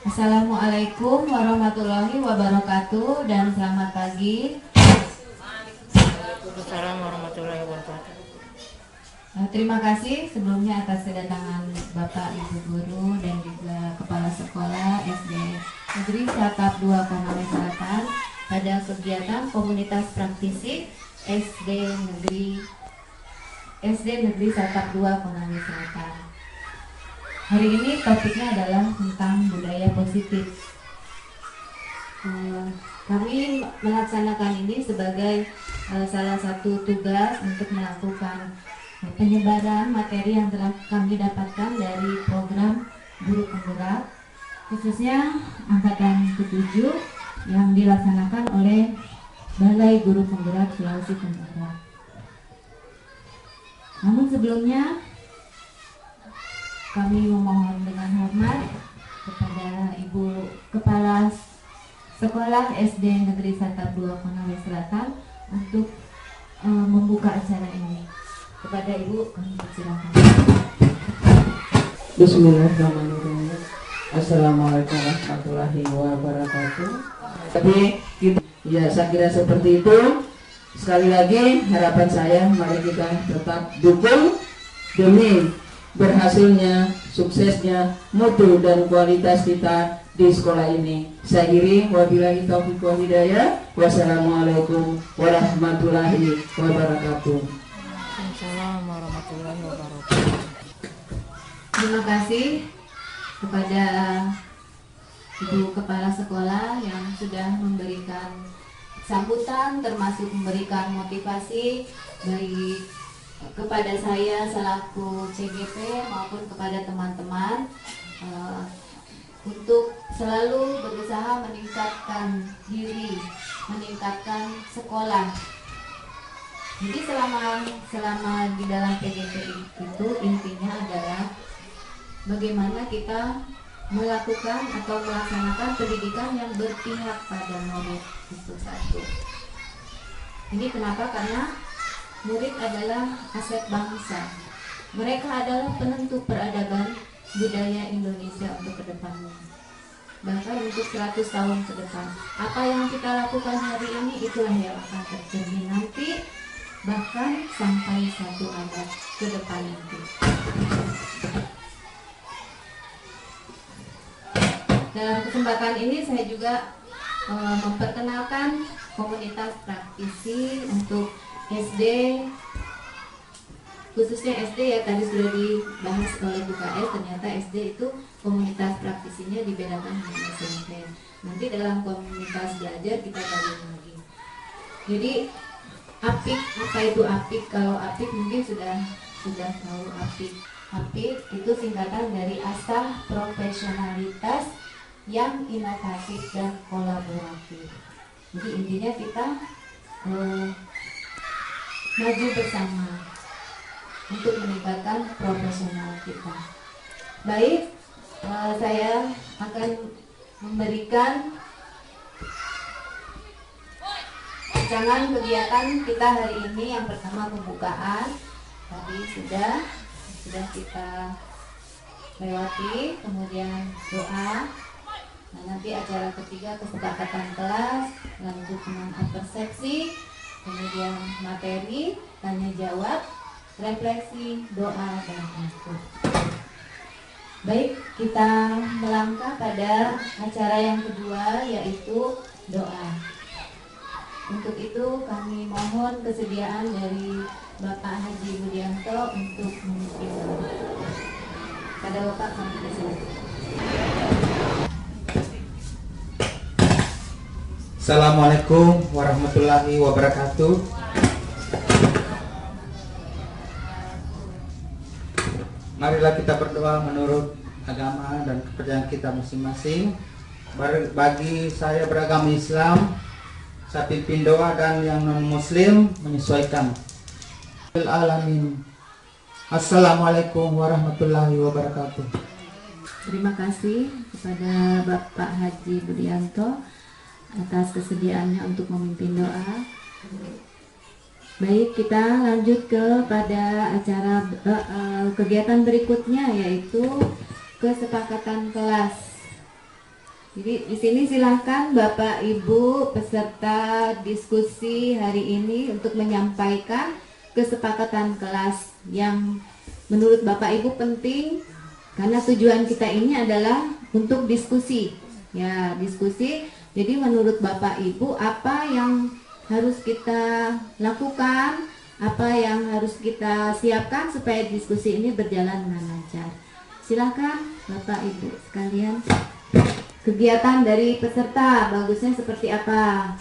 Assalamualaikum warahmatullahi wabarakatuh dan selamat pagi. Waalaikumsalam warahmatullahi wabarakatuh. Terima kasih sebelumnya atas kedatangan Bapak Ibu Guru dan juga Kepala Sekolah SD Negeri Satap 2 Konawe Selatan pada kegiatan komunitas praktisi SD Negeri Satap 2 Konawe Selatan. Hari ini topiknya adalah tentang budaya positif. Kami melaksanakan ini sebagai salah satu tugas untuk melakukan penyebaran materi yang telah kami dapatkan dari program Guru Penggerak, khususnya angkatan ke-7 yang dilaksanakan oleh Balai Guru Penggerak Sulawesi Tenggara. Namun sebelumnya kami memohon dengan hormat kepada Ibu Kepala Sekolah SD Negeri Satap 2 Konawe Selatan untuk membuka acara ini. Kepada Ibu kami persilakan. Bismillahirrahmanirrahim. Assalamualaikum warahmatullahi wabarakatuh. Tapi saya kira seperti itu. Sekali lagi harapan saya, mari kita tetap dukung demi berhasilnya, suksesnya, mutu dan kualitas kita di sekolah ini. Saya akhiri, wabillahi taufiq wal hidayah. Wassalamualaikum warahmatullahi wabarakatuh. Waalaikumsalam warahmatullahi wabarakatuh. Terima kasih kepada Ibu Kepala Sekolah yang sudah memberikan sambutan, termasuk memberikan motivasi baik kepada saya selaku CGP maupun kepada teman-teman untuk selalu berusaha meningkatkan diri, meningkatkan sekolah. Jadi selama di dalam PGP itu intinya adalah bagaimana kita melakukan atau melaksanakan pendidikan yang berpihak pada murid, itu satu. Ini kenapa? Karena murid adalah aset bangsa. Mereka adalah penentu peradaban budaya Indonesia untuk kedepannya. Bahkan untuk 100 tahun ke depan. Apa yang kita lakukan hari ini itulah yang akan tercermin nanti, bahkan sampai satu abad ke depan nanti. Dalam kesempatan ini saya juga memperkenalkan komunitas praktisi untuk SD, khususnya SD ya, tadi sudah dibahas oleh Bu KS, ternyata SD itu komunitas praktisinya dibedakan dengan SMP. Nanti dalam komunitas belajar kita gabung lagi. Jadi APIK, apa itu APIK? Kalau APIK mungkin sudah tahu APIK. APIK itu singkatan dari Asah Profesionalitas yang Inovatif dan Kolaboratif. Jadi intinya kita maju bersama untuk meningkatkan profesional kita. Baik, saya akan memberikan rancangan kegiatan kita hari ini. Yang pertama pembukaan, tadi sudah kita lewati, kemudian doa. Nah, nanti acara ketiga kesepakatan kelas, lanjut dengan persepsi, kemudian materi, tanya jawab, refleksi, doa, dan akhir. Baik, kita melangkah pada acara yang kedua, yaitu doa. Untuk itu kami mohon kesediaan dari Bapak Haji Budianto untuk memimpin doa. Pada Bapak kami persilakan. Assalamualaikum warahmatullahi wabarakatuh. Marilah kita berdoa menurut agama dan kepercayaan kita masing-masing. Bagi saya beragama Islam, saya pimpin doa, dan yang non-muslim menyesuaikan. Alamin. Assalamualaikum warahmatullahi wabarakatuh. Terima kasih kepada Bapak Haji Budianto atas kesediaannya untuk memimpin doa. Baik, kita lanjut kepada acara kegiatan berikutnya, yaitu kesepakatan kelas. Jadi di sini silahkan Bapak Ibu peserta diskusi hari ini untuk menyampaikan kesepakatan kelas yang menurut Bapak Ibu penting, karena tujuan kita ini adalah untuk diskusi. Ya, diskusi. Jadi menurut Bapak Ibu apa yang harus kita lakukan, apa yang harus kita siapkan supaya diskusi ini berjalan dengan lancar. Silakan Bapak Ibu sekalian. Kegiatan dari peserta bagusnya seperti apa?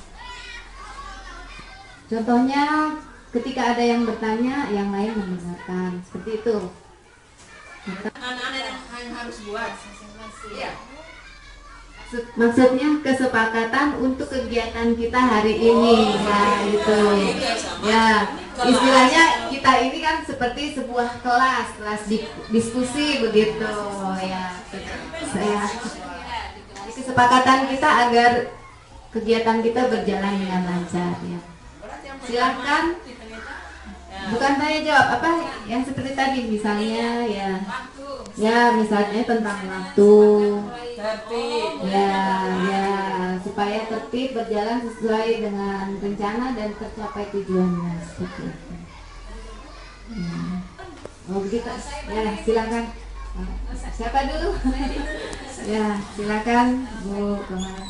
Contohnya ketika ada yang bertanya, yang lain mendengarkan. Seperti itu. Anak-anak yang harus buat. Iya. Maksudnya kesepakatan untuk kegiatan kita hari ini. Nah, itu. Ya, istilahnya kita ini kan seperti sebuah kelas diskusi begitu ya. Saya kesepakatan kita agar kegiatan kita berjalan dengan lancar ya. Silakan. Bukan tanya jawab, apa yang seperti tadi misalnya ya misalnya tentang waktu. Ya, supaya tertib berjalan sesuai dengan rencana dan tercapai tujuannya seperti itu. Ya. Oh begitu. Ya, silakan. Siapa dulu? Ya, silakan Bu Kemal.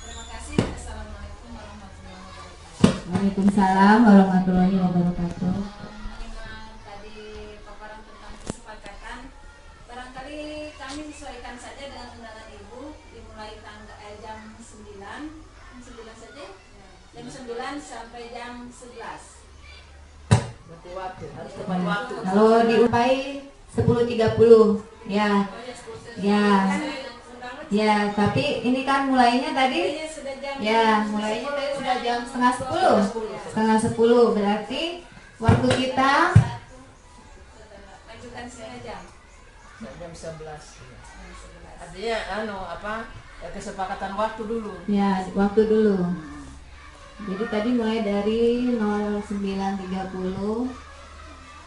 Terima kasih. Assalamualaikum warahmatullahi wabarakatuh. Waalaikumsalam warahmatullahi wabarakatuh. Menyimak tadi paparan tentang kesepakatan. Barangkali kami sesuaikan saja dengan undangan Ibu, dimulai jam 9 saja. Jam 9 sampai jam 11. Harus tepat waktu. Kalau diupai 10.30 ya. Ya, tapi ini kan mulainya tadi mulainya tadi sudah jam setengah 10 berarti waktu kita Lanjutkan setengah jam. Jam 11. Artinya kesepakatan waktu dulu. ya waktu dulu. Jadi tadi mulai dari 09.30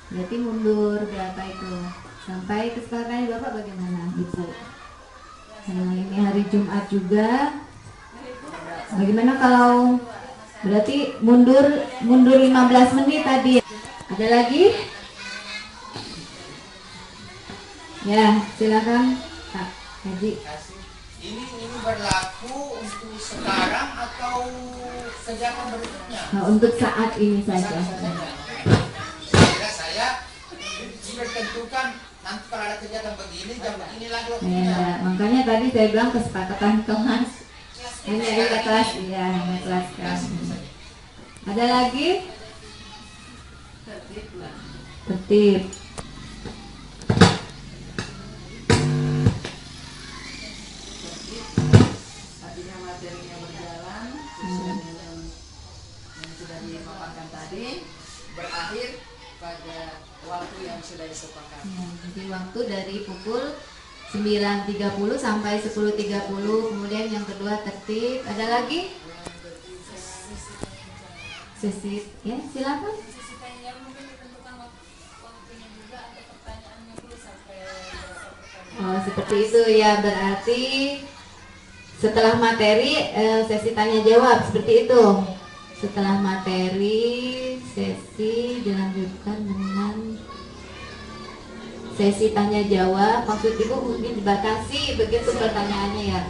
berarti mundur berapa itu sampai kesepakatannya Bapak bagaimana Ibu? Nah, ini hari Jumat juga. Bagaimana kalau berarti mundur 15 menit tadi? Ada lagi? Ya, silakan Pak Haji. Ini berlaku untuk sekarang atau kegiatan berikutnya? Nah, untuk saat ini saja. Saya sudah tentukan nanti kalau ada kegiatan begini jam begini lagi waktunya. Ya, makanya tadi saya bilang kesepakatan kelas. Hanya kelas, iya, hanya kelas kan. Ada lagi? Tertib. Artinya materinya berjalan sesuai dengan yang sudah dipaparkan tadi, berakhir pada waktu yang sudah disepakati. Ya, jadi waktu dari pukul 9.30 sampai 10.30. Kemudian yang kedua tertib. Ada lagi? Sesi, ya silakan. Sisi tanya mungkin ditentukan waktunya juga atau pertanyaannya dulu sampai berapa pertanyaan. Oh, seperti itu ya, berarti setelah materi sesi tanya jawab seperti itu. Setelah materi sesi dilanjutkan dengan sesi tanya jawab. Maksud Ibu mungkin dibatasi begitu pertanyaannya ya,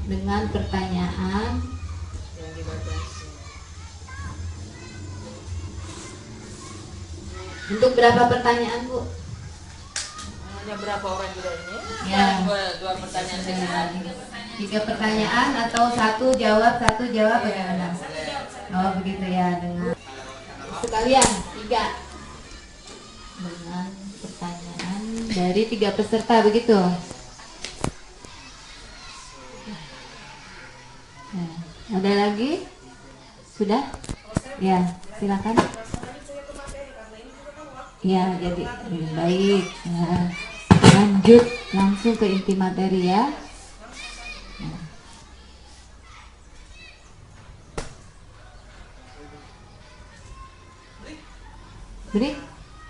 dengan pertanyaan Yang dibatasi. untuk berapa pertanyaan Bu? Hanya berapa orang juga ini? Ya. Dua pertanyaan saja. 3 pertanyaan atau satu jawab bagaimana? Oh begitu ya, dengan sekalian 3 dengan pertanyaan dari 3 peserta begitu. Nah, ada lagi? Sudah? Ya, silakan. Ya, jadi baik. Nah, lanjut langsung ke inti materi ya. Nah.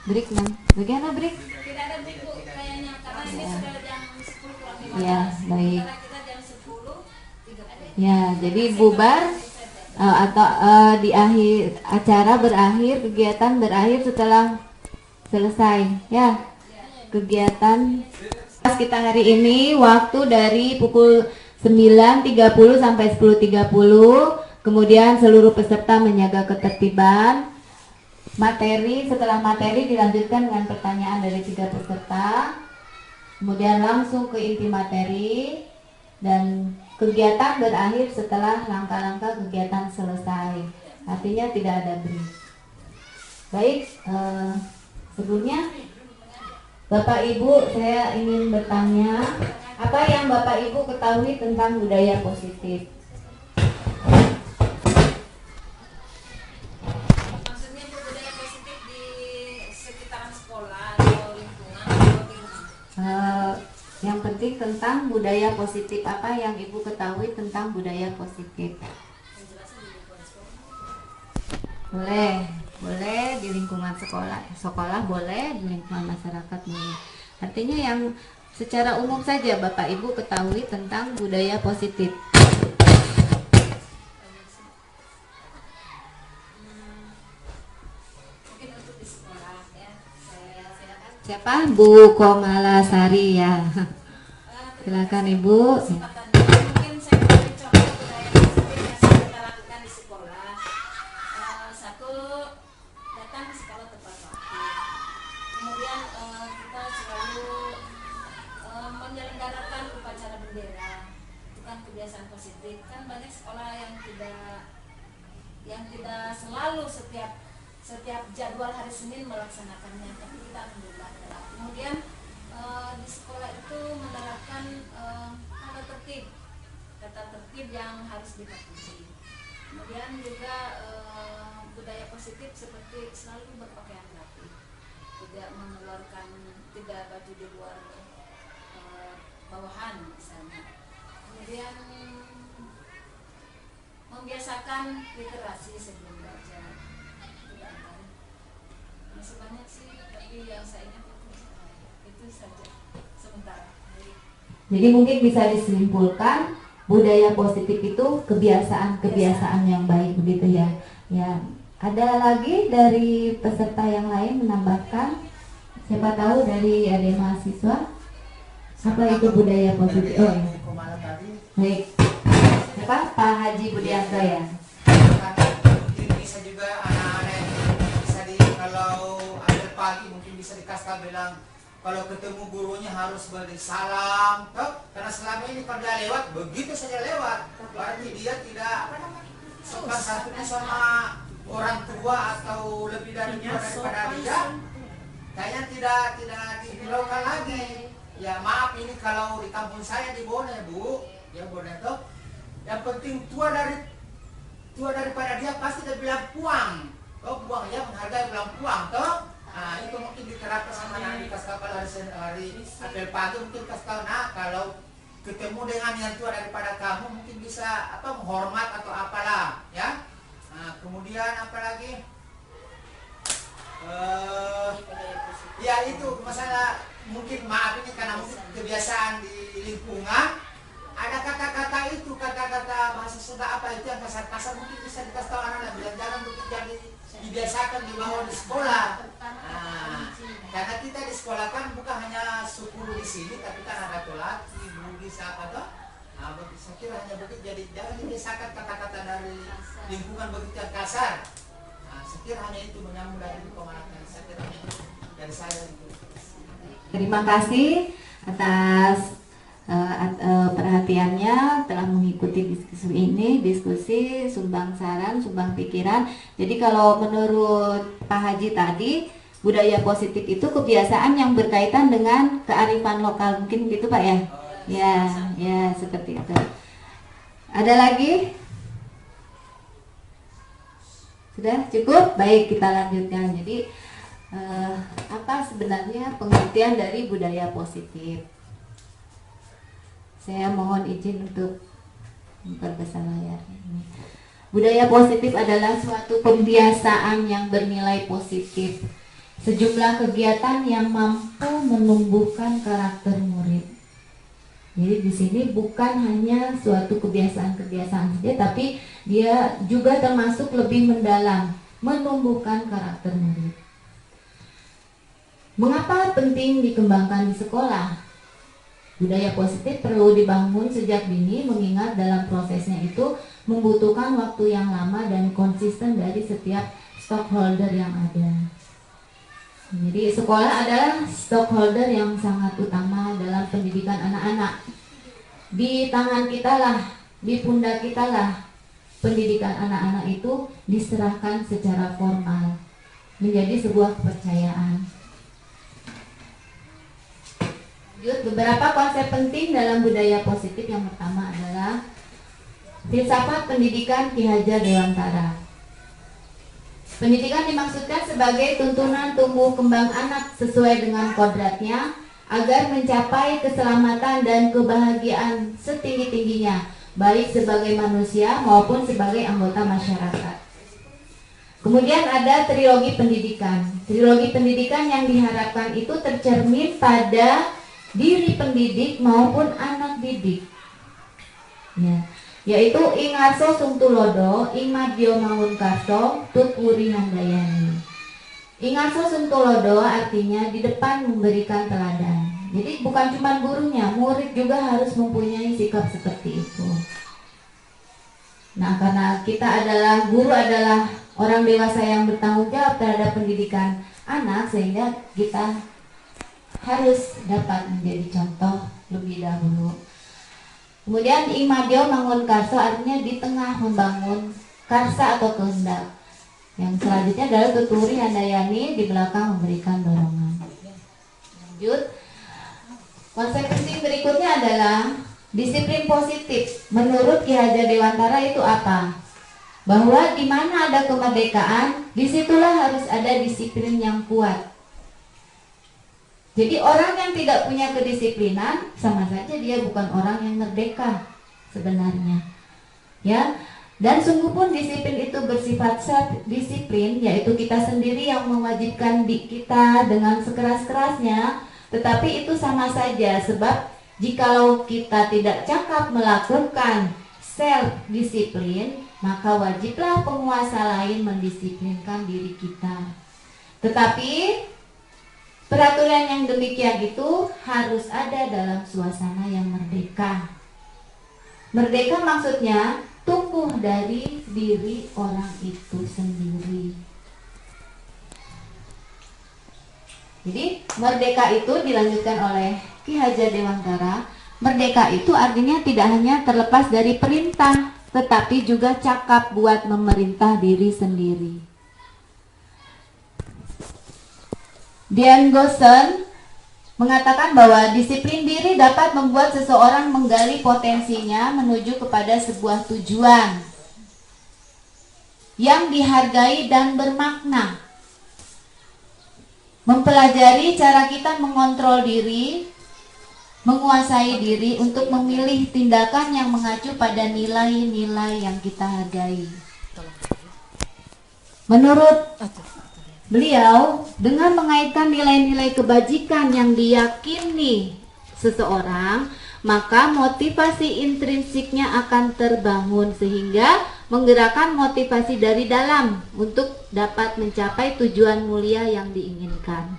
Break man. Bagaimana break? Tidak ada buku kayaknya karena ini sudah jam 10 kurang 15. Ya, baik. Karena kita jam 11 Ya, jadi bubar atau di akhir acara berakhir, kegiatan berakhir setelah selesai. Ya, kegiatan kita hari ini waktu dari pukul 9.30 sampai 10.30. Kemudian seluruh peserta menjaga ketertiban. Materi, setelah materi dilanjutkan dengan pertanyaan dari 3 peserta. Kemudian langsung ke inti materi. Dan kegiatan berakhir setelah langkah-langkah kegiatan selesai. Artinya tidak ada break. Baik, sebelumnya Bapak Ibu, saya ingin bertanya, apa yang Bapak Ibu ketahui tentang budaya positif? Maksudnya budaya positif di sekitaran sekolah atau lingkungan atau di rumah? Yang penting tentang budaya positif, apa yang Ibu ketahui tentang budaya positif? Yang jelasnya di lingkungan sekolah. Boleh di lingkungan sekolah boleh, di lingkungan masyarakat boleh. Artinya yang secara umum saja Bapak Ibu ketahui tentang budaya positif. Mungkin untuk di sekolah ya. Saya silakan. Siapa? Bu Komalasari ya. Silakan Ibu. Mungkin saya beri contoh budaya positif yang sering kita lakukan di sekolah. Satu, datang ke sekolah tepat waktu. Kemudian kita selalu menyelenggarakan upacara bendera. Itu kan kebiasaan positif. Kan banyak sekolah yang tidak selalu setiap jadwal hari Senin melaksanakannya, tapi kita alhamdulillah adalah. Kemudian di sekolah itu menerapkan tata tertib yang harus dipatuhi. Kemudian juga budaya positif seperti selalu berpakaian rapi, tidak baju di luar bawahan misalnya. Kemudian membiasakan literasi sebelum belajar. Masih banyak sih, tapi yang saya ingat itu saja sementara. Jadi mungkin bisa disimpulkan budaya positif itu kebiasaan-kebiasaan yang baik begitu ya. Ya, ada lagi dari peserta yang lain menambahkan? Siapa tahu dari adik mahasiswa? Apa itu budaya positif? Oh, ya. Baik. Siapa? Pak Haji Budianto ya. Mungkin bisa juga anak-anak bisa kalau ada pagi mungkin bisa dikasih tahu bilang kalau ketemu gurunya harus beri salam, toh? Karena selama ini kalau dia lewat begitu saja lewat, berarti dia tidak sopan satunya sama orang tua atau lebih dari daripada dia, kayaknya tidak dihiraukan lagi. Ya maaf ini kalau di kampung saya di Bone Bu, ya Bone toh, yang penting tua daripada dia pasti dia bilang puang, oh puang ya menghargai bilang puang toh. Nah itu mungkin diterapkan sama anak kasih tahu kalau hari apel pagi mungkin kasih tahu, nah kalau ketemu dengan yang tua daripada kamu mungkin bisa menghormat atau apalah ya. Nah kemudian apalagi ya itu masalah mungkin maaf ini karena mungkin kebiasaan di lingkungan ada kata-kata bahasa Sunda apa itu yang kasar-kasar mungkin bisa dikasih tahu anak-anak bilang jangan mungkin jadi dibiasakan dibawa di sekolah. Nah, karena kita di sekolah kan bukan hanya 10 di sini, tapi kan ada laki, Bugis apa toh. Nah, saya kira hanya begitu. Jadi jangan dibiasakan kata-kata dari lingkungan begitu yang kasar. Nah, saya kira hanya itu menyambung dari pemanasan. Saya kira dari saya itu. Terima kasih atas perhatiannya telah mengikuti diskusi sumbang saran, sumbang pikiran. Jadi kalau menurut Pak Haji tadi, budaya positif itu kebiasaan yang berkaitan dengan kearifan lokal, mungkin gitu Pak ya? Ya seperti itu. Ada lagi? Sudah cukup? Baik, kita lanjutkan. Jadi apa sebenarnya pengertian dari budaya positif? Saya mohon izin untuk memperbesar layar ini. Budaya positif adalah suatu pembiasaan yang bernilai positif, sejumlah kegiatan yang mampu menumbuhkan karakter murid. Jadi di sini bukan hanya suatu kebiasaan-kebiasaan saja, tapi dia juga termasuk lebih mendalam, menumbuhkan karakter murid. Mengapa penting dikembangkan di sekolah? Budaya positif perlu dibangun sejak dini, mengingat dalam prosesnya itu membutuhkan waktu yang lama dan konsisten dari setiap stakeholder yang ada. Jadi sekolah adalah stakeholder yang sangat utama dalam pendidikan anak-anak. Di tangan kita lah, di pundak kita lah, pendidikan anak-anak itu diserahkan secara formal menjadi sebuah kepercayaan. Beberapa konsep penting dalam budaya positif. Yang pertama adalah filsafat pendidikan Ki Hajar Dewantara. Pendidikan dimaksudkan sebagai tuntunan tumbuh kembang anak sesuai dengan kodratnya agar mencapai keselamatan dan kebahagiaan setinggi-tingginya, baik sebagai manusia maupun sebagai anggota masyarakat. Kemudian ada trilogi pendidikan. Trilogi pendidikan yang diharapkan itu tercermin pada diri pendidik maupun anak didik. Ya, yaitu Ing Arso Sungtulodo, Ing Madyo Mangunkarso, Tut Wuri Handayani. Ing Arso Sungtulodo artinya di depan memberikan teladan. Jadi bukan cuma gurunya, murid juga harus mempunyai sikap seperti itu. Nah, karena kita adalah guru, adalah orang dewasa yang bertanggung jawab terhadap pendidikan anak, sehingga kita harus dapat menjadi contoh lebih dahulu. Kemudian Ing Madyo Mangunkarso artinya di tengah membangun karsa atau kehendak. Yang selanjutnya adalah Tuturi Handayani, di belakang memberikan dorongan. Lanjut. Konsep penting berikutnya adalah disiplin positif. Menurut Ki Hajar Dewantara itu apa? Bahwa di mana ada kemerdekaan, disitulah harus ada disiplin yang kuat. Jadi orang yang tidak punya kedisiplinan sama saja dia bukan orang yang merdeka sebenarnya. Ya. Dan sungguh pun disiplin itu bersifat self-disiplin, yaitu kita sendiri yang mewajibkan kita dengan sekeras-kerasnya, tetapi itu sama saja, sebab jikalau kita tidak cakap melakukan self-disiplin, maka wajiblah penguasa lain mendisiplinkan diri kita. Tetapi peraturan yang demikian itu harus ada dalam suasana yang merdeka. Merdeka maksudnya tumbuh dari diri orang itu sendiri. Jadi merdeka itu dilanjutkan oleh Ki Hajar Dewantara. Merdeka itu artinya tidak hanya terlepas dari perintah, tetapi juga cakap buat memerintah diri sendiri. Dian Gosen mengatakan bahwa disiplin diri dapat membuat seseorang menggali potensinya menuju kepada sebuah tujuan yang dihargai dan bermakna. Mempelajari cara kita mengontrol diri, menguasai diri untuk memilih tindakan yang mengacu pada nilai-nilai yang kita hargai. Menurut beliau, dengan mengaitkan nilai-nilai kebajikan yang diyakini seseorang, maka motivasi intrinsiknya akan terbangun sehingga menggerakkan motivasi dari dalam untuk dapat mencapai tujuan mulia yang diinginkan.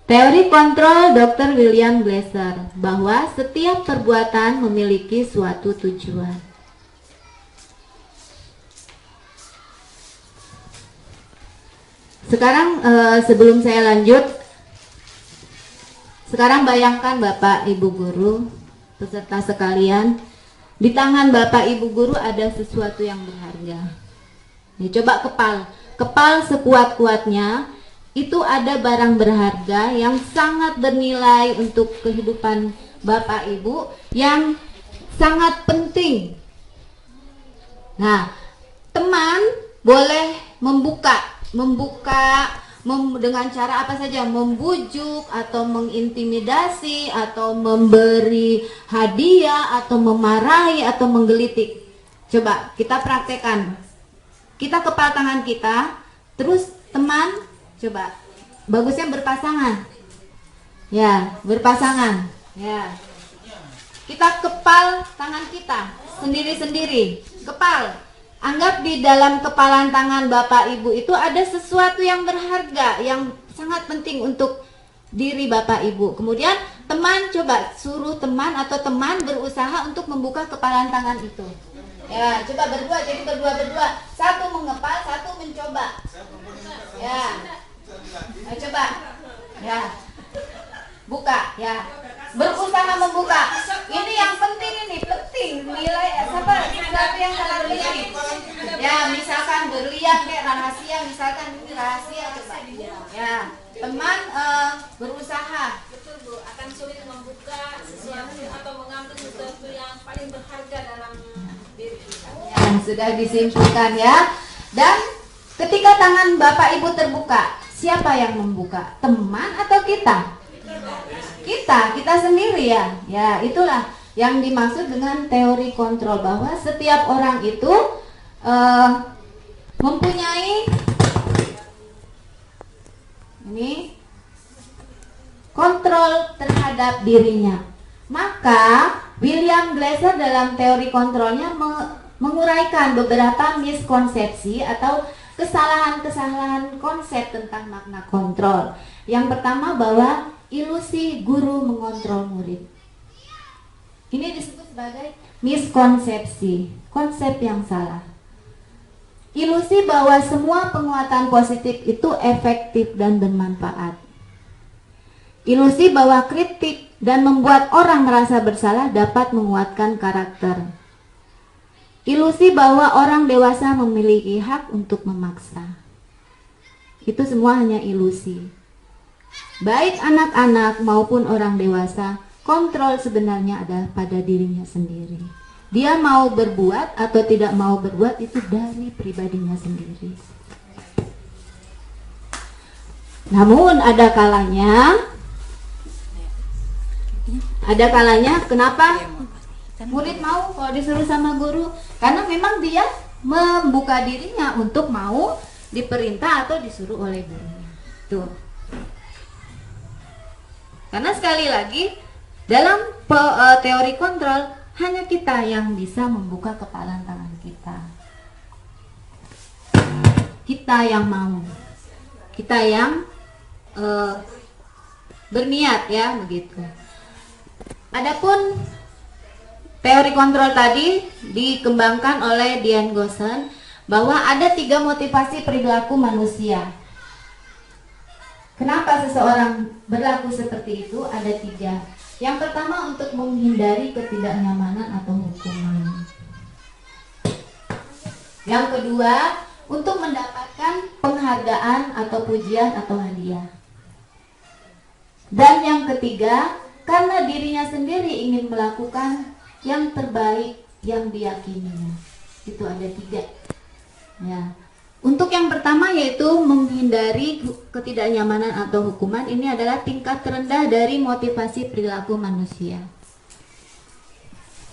Teori kontrol Dr. William Glasser bahwa setiap perbuatan memiliki suatu tujuan. Sekarang sebelum saya lanjut, sekarang bayangkan Bapak Ibu Guru, peserta sekalian, di tangan Bapak Ibu Guru ada sesuatu yang berharga. Nih, coba kepal sekuat-kuatnya, itu ada barang berharga yang sangat bernilai untuk kehidupan Bapak Ibu, yang sangat penting. Nah, teman boleh membuka dengan cara apa saja, membujuk atau mengintimidasi atau memberi hadiah atau memarahi atau menggelitik. Coba kita praktekkan. Kita kepal tangan kita, terus teman, coba bagusnya berpasangan. Ya, berpasangan. Ya. Kita kepal tangan kita sendiri-sendiri. Kepal. Anggap di dalam kepalan tangan Bapak Ibu itu ada sesuatu yang berharga, yang sangat penting untuk diri Bapak Ibu. Kemudian teman, coba suruh teman atau teman berusaha untuk membuka kepalan tangan itu. Ya, coba berdua, jadi berdua. Satu mengepal, satu mencoba. Ya. Ayo coba. Ya. Buka, ya. Berusaha membuka. Ini yang penting nilai sesuatu yang sangat penting. Ya, misalkan berlian kayak rahasia, misalkan ini rahasia coba. Ya, teman berusaha. Betul Bu, akan sulit membuka sesuatu atau mengambil sesuatu yang paling berharga dalam diri kita. Ya, sudah disimpulkan ya. Dan ketika tangan Bapak Ibu terbuka, siapa yang membuka? Teman atau kita? Kita sendiri ya. Ya, itulah yang dimaksud dengan teori kontrol, bahwa setiap orang itu mempunyai ini kontrol terhadap dirinya. Maka William Glasser dalam teori kontrolnya menguraikan beberapa miskonsepsi atau kesalahan-kesalahan konsep tentang makna kontrol. Yang pertama, bahwa ilusi guru mengontrol murid. Ini disebut sebagai miskonsepsi, konsep yang salah. Ilusi bahwa semua penguatan positif itu efektif dan bermanfaat. Ilusi bahwa kritik dan membuat orang merasa bersalah dapat menguatkan karakter. Ilusi bahwa orang dewasa memiliki hak untuk memaksa. Itu semua hanya ilusi. Baik anak-anak maupun orang dewasa, kontrol sebenarnya adalah pada dirinya sendiri. Dia mau berbuat atau tidak mau berbuat itu dari pribadinya sendiri. Namun ada kalanya kenapa murid mau kalau disuruh sama guru? Karena memang dia membuka dirinya untuk mau diperintah atau disuruh oleh gurunya. Tuh. Karena sekali lagi dalam teori kontrol hanya kita yang bisa membuka kepalan tangan kita. Kita yang mau. Kita yang berniat ya begitu. Adapun teori kontrol tadi dikembangkan oleh Diane Goshen bahwa ada 3 motivasi perilaku manusia. Kenapa seseorang berlaku seperti itu? Ada 3. Yang pertama, untuk menghindari ketidaknyamanan atau hukuman. Yang kedua, untuk mendapatkan penghargaan atau pujian atau hadiah. Dan yang ketiga, karena dirinya sendiri ingin melakukan yang terbaik yang diyakininya. Itu ada 3. Ya. Untuk yang pertama, yaitu menghindari ketidaknyamanan atau hukuman, ini adalah tingkat terendah dari motivasi perilaku manusia.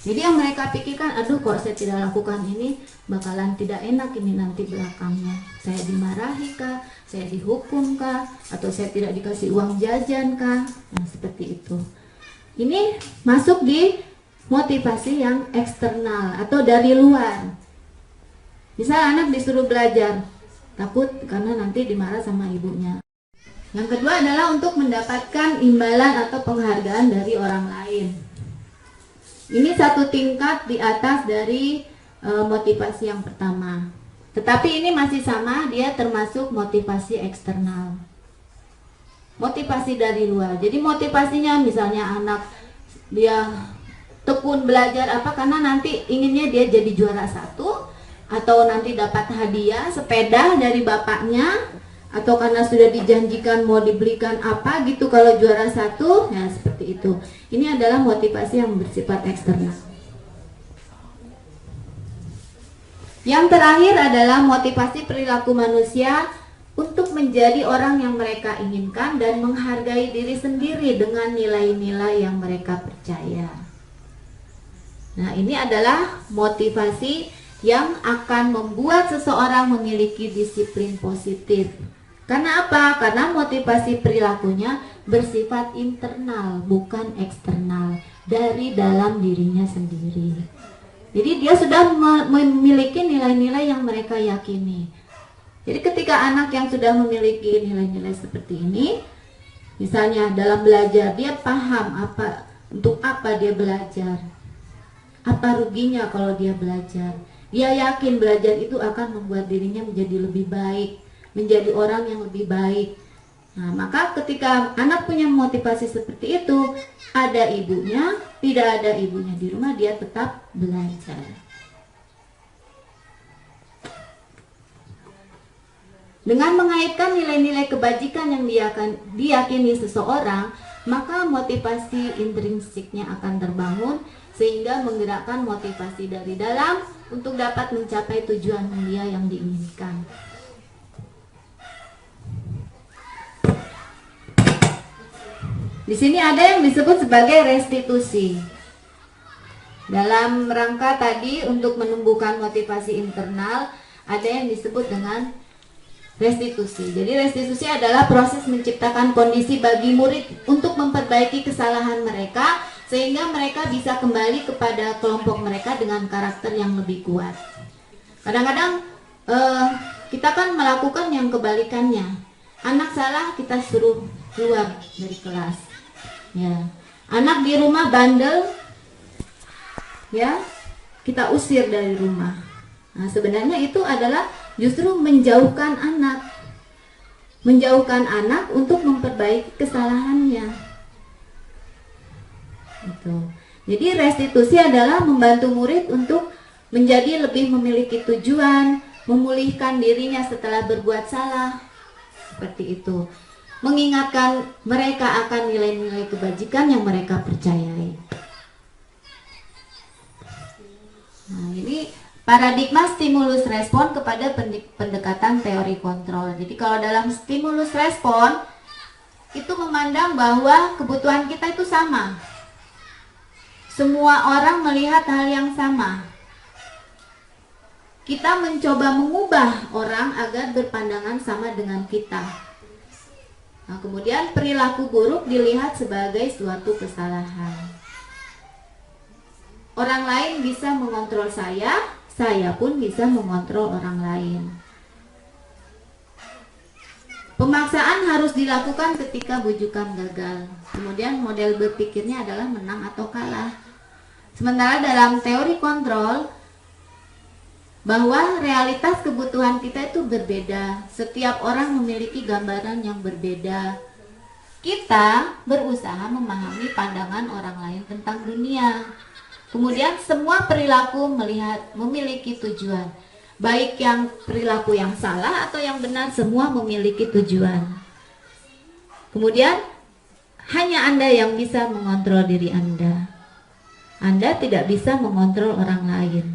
Jadi yang mereka pikirkan, aduh kok saya tidak lakukan ini, bakalan tidak enak ini nanti belakangnya. Saya dimarahi kah, saya dihukum kah, atau saya tidak dikasih uang jajan kah. Nah, seperti itu. Ini masuk di motivasi yang eksternal atau dari luar. Misal anak disuruh belajar, takut karena nanti dimarah sama ibunya. Yang kedua adalah untuk mendapatkan imbalan atau penghargaan dari orang lain. Ini satu tingkat di atas dari motivasi yang pertama. Tetapi ini masih sama, dia termasuk motivasi eksternal. Motivasi dari luar. Jadi motivasinya misalnya anak dia tekun belajar apa karena nanti inginnya dia jadi juara 1, atau nanti dapat hadiah sepeda dari bapaknya, atau karena sudah dijanjikan mau dibelikan apa gitu kalau juara 1, ya seperti itu. Ini adalah motivasi yang bersifat eksternal. Yang terakhir adalah motivasi perilaku manusia untuk menjadi orang yang mereka inginkan dan menghargai diri sendiri dengan nilai-nilai yang mereka percaya. Nah, ini adalah motivasi yang akan membuat seseorang memiliki disiplin positif Karena apa? Karena motivasi perilakunya bersifat internal, bukan eksternal, dari dalam dirinya sendiri. Jadi dia sudah memiliki nilai-nilai yang mereka yakini. Jadi ketika anak yang sudah memiliki nilai-nilai seperti ini, misalnya dalam belajar dia paham untuk apa dia belajar, apa ruginya kalau dia belajar. Dia yakin belajar itu akan membuat dirinya menjadi lebih baik, menjadi orang yang lebih baik. Nah, maka ketika anak punya motivasi seperti itu, ada ibunya, tidak ada ibunya di rumah, dia tetap belajar. Dengan mengaitkan nilai-nilai kebajikan yang diyakini seseorang, maka motivasi intrinsiknya akan terbangun sehingga menggerakkan motivasi dari dalam untuk dapat mencapai tujuan mulia yang diinginkan. Di sini ada yang disebut sebagai restitusi. Dalam rangka tadi untuk menumbuhkan motivasi internal, ada yang disebut dengan restitusi. Jadi restitusi adalah proses menciptakan kondisi bagi murid untuk memperbaiki kesalahan mereka sehingga mereka bisa kembali kepada kelompok mereka dengan karakter yang lebih kuat. Kadang-kadang kita kan melakukan yang kebalikannya. Anak salah kita suruh keluar dari kelas. Ya. Anak di rumah bandel, ya, kita usir dari rumah. Nah, sebenarnya itu adalah justru menjauhkan anak untuk memperbaiki kesalahannya. Gitu. Jadi restitusi adalah membantu murid untuk menjadi lebih memiliki tujuan, memulihkan dirinya setelah berbuat salah, seperti itu. Mengingatkan mereka akan nilai-nilai kebajikan yang mereka percayai. Nah, ini paradigma stimulus respon kepada pendekatan teori kontrol. Jadi kalau dalam stimulus respon itu memandang bahwa kebutuhan kita itu sama. Semua orang melihat hal yang sama. Kita mencoba mengubah orang agar berpandangan sama dengan kita. Nah, kemudian perilaku buruk dilihat sebagai suatu kesalahan. Orang lain bisa mengontrol saya pun bisa mengontrol orang lain. Pemaksaan harus dilakukan ketika bujukan gagal. Kemudian model berpikirnya adalah menang atau kalah. Sementara dalam teori kontrol, bahwa realitas kebutuhan kita itu berbeda. Setiap orang memiliki gambaran yang berbeda. Kita berusaha memahami pandangan orang lain tentang dunia. Kemudian semua perilaku memiliki tujuan. Baik yang perilaku yang salah atau yang benar, semua memiliki tujuan. Kemudian hanya Anda yang bisa mengontrol diri Anda. Anda tidak bisa mengontrol orang lain.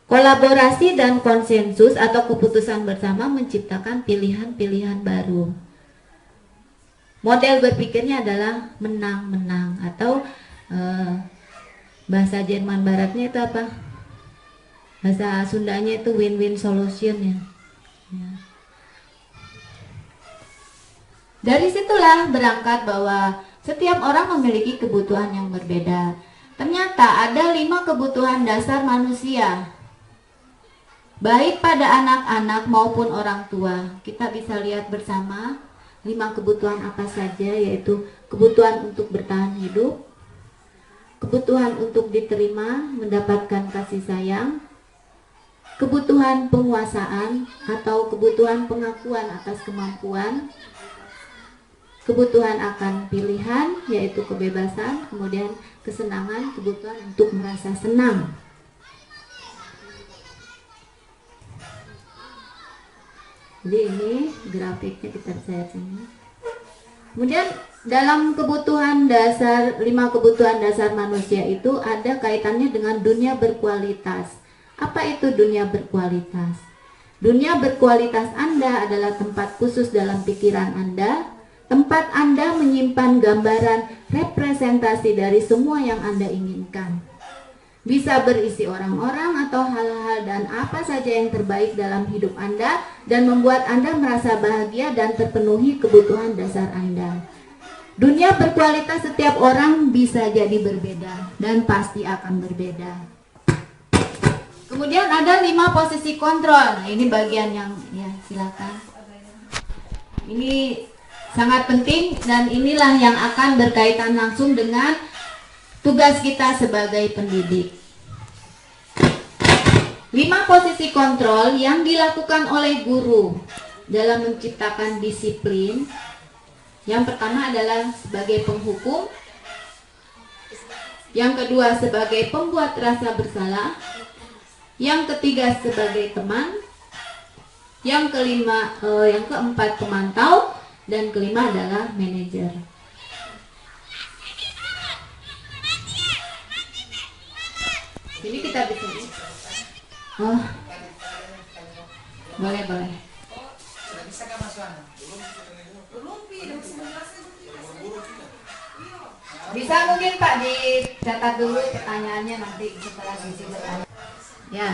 Kolaborasi dan konsensus atau keputusan bersama menciptakan pilihan-pilihan baru. Model berpikirnya adalah menang-menang atau bahasa Jerman Baratnya itu apa? Bahasa Sundanya itu win-win solution ya. Dari situlah berangkat bahwa setiap orang memiliki kebutuhan yang berbeda. Ternyata ada 5 kebutuhan dasar manusia. Baik pada anak-anak maupun orang tua. Kita bisa lihat bersama 5 kebutuhan apa saja, yaitu kebutuhan untuk bertahan hidup, kebutuhan untuk diterima, mendapatkan kasih sayang, kebutuhan penguasaan atau kebutuhan pengakuan atas kemampuan, kebutuhan akan pilihan, yaitu kebebasan, kemudian kesenangan, kebutuhan untuk merasa senang. Jadi ini grafiknya kita lihat sini. Kemudian dalam kebutuhan dasar, 5 kebutuhan dasar manusia itu ada kaitannya dengan dunia berkualitas. Apa itu dunia berkualitas? Dunia berkualitas Anda adalah tempat khusus dalam pikiran Anda, tempat Anda menyimpan gambaran representasi dari semua yang Anda inginkan. Bisa berisi orang-orang atau hal-hal dan apa saja yang terbaik dalam hidup Anda dan membuat Anda merasa bahagia dan terpenuhi kebutuhan dasar Anda. Dunia berkualitas setiap orang bisa jadi berbeda dan pasti akan berbeda. Kemudian ada 5 posisi kontrol. Nah, ini bagian yang ya silakan. Ini sangat penting dan inilah yang akan berkaitan langsung dengan tugas kita sebagai pendidik. 5 posisi kontrol yang dilakukan oleh guru dalam menciptakan disiplin. Yang pertama adalah sebagai penghukum. Yang kedua sebagai pembuat rasa bersalah. Yang ketiga sebagai teman. Yang keempat pemantau. Dan kelima adalah manajer. Ini kita bisa. Oh, boleh. Sudah bisa nggak Mas Wan? Bisa mungkin Pak dicatat dulu pertanyaannya nanti setelah sesi bertanya. Ya.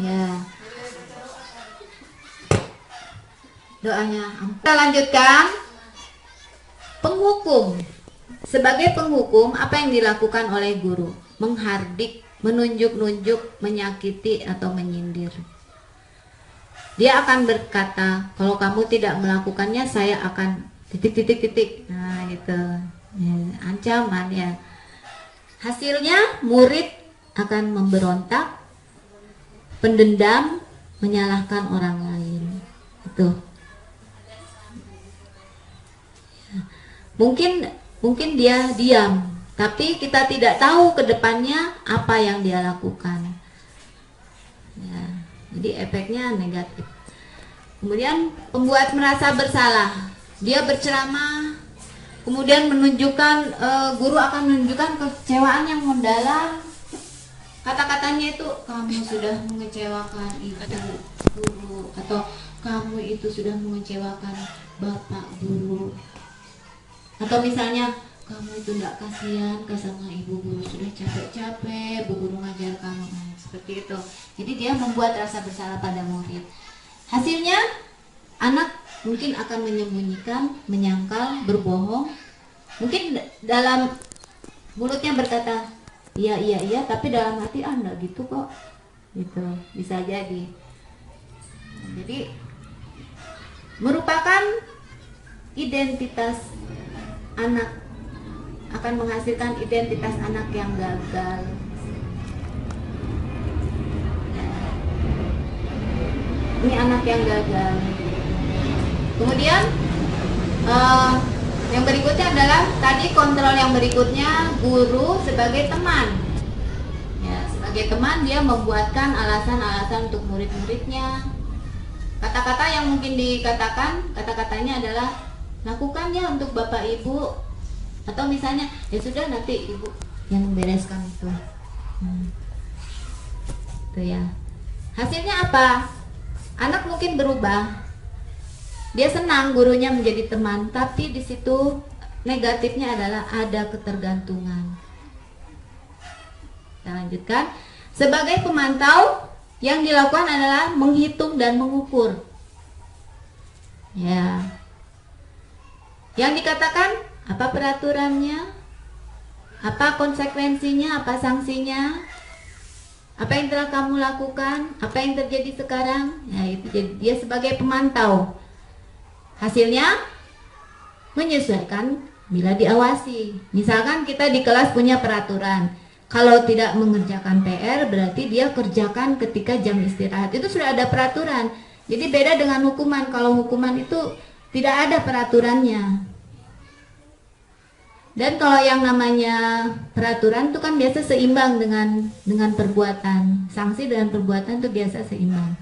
Ya. Doanya. Kita lanjutkan. Penghukum. Sebagai penghukum, apa yang dilakukan oleh guru? Menghardik, menunjuk-nunjuk, menyakiti atau menyindir. Dia akan berkata, kalau kamu tidak melakukannya, saya akan titik. Nah, gitu. Ya, ancaman ya. Hasilnya murid akan memberontak, pendendam, menyalahkan orang lain. Itu. Mungkin dia diam, tapi kita tidak tahu ke depannya apa yang dia lakukan. Ya, jadi efeknya negatif. Kemudian pembuat merasa bersalah. Dia berceramah, kemudian menunjukkan guru akan menunjukkan kekecewaan yang mendalam. Kata-katanya itu, kamu sudah mengecewakan ibu guru, atau kamu itu sudah mengecewakan bapak guru. Atau misalnya, kamu itu tidak kasihan sama ibu guru, sudah capek-capek bu guru ngajar kamu. Nah, seperti itu. Jadi dia membuat rasa bersalah pada murid. Hasilnya, anak mungkin akan menyembunyikan, menyangkal, berbohong. Mungkin dalam mulutnya berkata, iya, tapi dalam hati enggak gitu kok. Gitu, bisa jadi. Jadi merupakan identitas anak, akan menghasilkan identitas anak yang gagal. Ya. Ini anak yang gagal. Kemudian yang berikutnya adalah tadi kontrol yang berikutnya, guru sebagai teman. Ya, sebagai teman dia membuatkan alasan-alasan untuk murid-muridnya. Kata-kata yang mungkin dikatakan, kata-katanya adalah lakukannya untuk bapak ibu, atau misalnya ya sudah nanti ibu yang membereskan itu. Itu ya. Hasilnya apa? Anak mungkin berubah. Dia senang gurunya menjadi teman, tapi di situ negatifnya adalah ada ketergantungan. Kita lanjutkan. Sebagai pemantau, yang dilakukan adalah menghitung dan mengukur. Ya. Yang dikatakan, apa peraturannya? Apa konsekuensinya? Apa sanksinya? Apa yang telah kamu lakukan? Apa yang terjadi sekarang? Ya, itu jadi dia sebagai pemantau. Hasilnya menyesuaikan bila diawasi. Misalkan kita di kelas punya peraturan, kalau tidak mengerjakan PR berarti dia kerjakan ketika jam istirahat. Itu sudah ada peraturan. Jadi beda dengan hukuman. Kalau hukuman itu tidak ada peraturannya. Dan kalau yang namanya peraturan itu kan biasa seimbang dengan perbuatan. Sanksi dengan perbuatan itu biasa seimbang.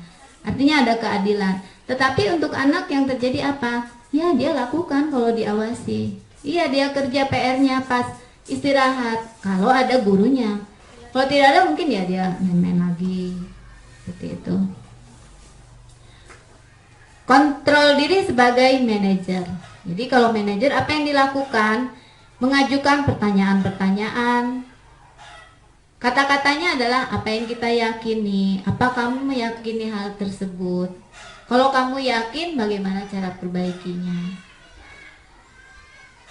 Artinya ada keadilan. Tetapi untuk anak yang terjadi apa? Ya dia lakukan kalau diawasi. Iya dia kerja PR-nya pas istirahat kalau ada gurunya. Kalau tidak ada mungkin ya dia main-main lagi. Seperti itu. Kontrol diri sebagai manajer. Jadi kalau manajer apa yang dilakukan? Mengajukan pertanyaan-pertanyaan, Kata-katanya adalah apa yang kita yakini. Apa kamu meyakini hal tersebut? Kalau kamu yakin, bagaimana cara perbaikinya?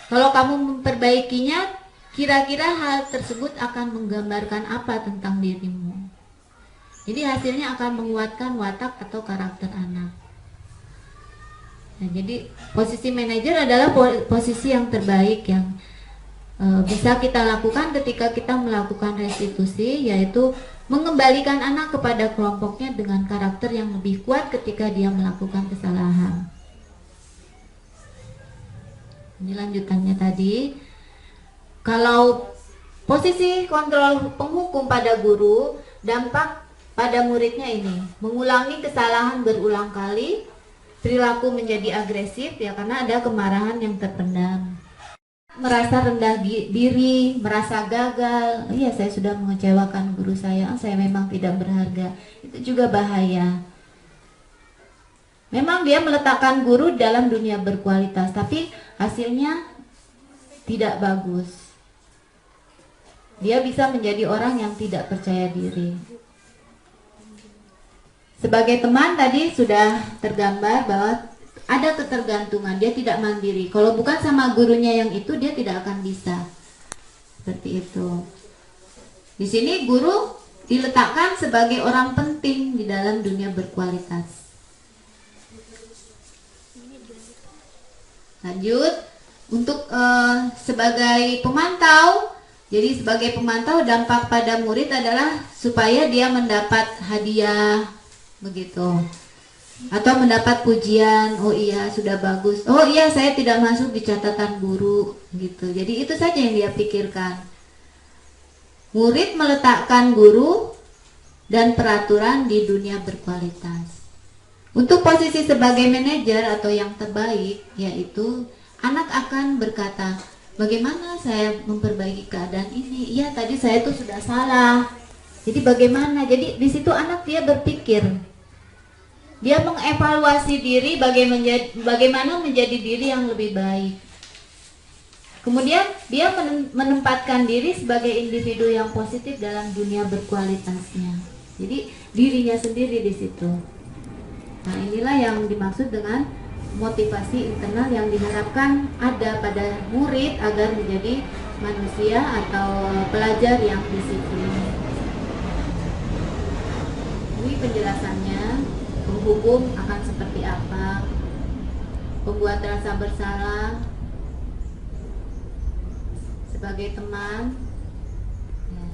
Kalau kamu memperbaikinya, kira-kira hal tersebut akan menggambarkan apa tentang dirimu? Jadi hasilnya akan menguatkan watak atau karakter anak. Nah, jadi posisi manajer adalah posisi yang terbaik yang bisa kita lakukan ketika kita melakukan restitusi, yaitu mengembalikan anak kepada kelompoknya dengan karakter yang lebih kuat ketika dia melakukan kesalahan. Ini lanjutannya tadi. Kalau posisi kontrol penghukum pada guru, dampak pada muridnya ini mengulangi kesalahan berulang kali, perilaku menjadi agresif ya karena ada kemarahan yang terpendam. Merasa rendah diri, merasa gagal. Iya, saya sudah mengecewakan guru saya memang tidak berharga. Itu juga bahaya. Memang dia meletakkan guru dalam dunia berkualitas, tapi hasilnya tidak bagus. Dia bisa menjadi orang yang tidak percaya diri. Sebagai teman tadi sudah tergambar bahwa ada ketergantungan, dia tidak mandiri. Kalau bukan sama gurunya yang itu, dia tidak akan bisa. Seperti itu. Di sini guru diletakkan sebagai orang penting di dalam dunia berkualitas. Lanjut, untuk sebagai pemantau. Jadi sebagai pemantau, dampak pada murid adalah supaya dia mendapat hadiah, begitu. Atau mendapat pujian, oh iya sudah bagus, oh iya saya tidak masuk di catatan guru, gitu. Jadi itu saja yang dia pikirkan. Murid meletakkan guru dan peraturan di dunia berkualitas. Untuk posisi sebagai manajer atau yang terbaik, yaitu anak akan berkata, bagaimana saya memperbaiki keadaan ini? Iya tadi saya tuh sudah salah. Jadi bagaimana? Jadi di situ anak dia berpikir. Dia mengevaluasi diri bagaimana menjadi diri yang lebih baik. Kemudian dia menempatkan diri sebagai individu yang positif dalam dunia berkualitasnya. Jadi dirinya sendiri di situ. Nah, inilah yang dimaksud dengan motivasi internal yang diharapkan ada pada murid agar menjadi manusia atau pelajar yang disiplin. Ini penjelasannya. Penghukum akan seperti apa, pembuat rasa bersalah sebagai teman ya.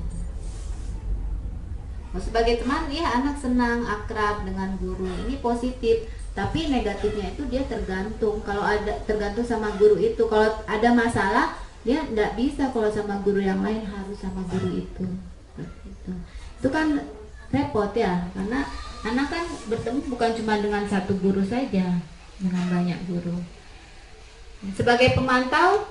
Sebagai teman ya anak senang akrab dengan guru, ini positif. Tapi negatifnya itu dia tergantung. Kalau ada tergantung sama guru itu, kalau ada masalah dia tidak bisa kalau sama guru yang lain, harus sama guru itu. Itu kan repot ya, karena anak kan bertemu bukan cuma dengan satu guru saja, dengan banyak guru. Sebagai pemantau,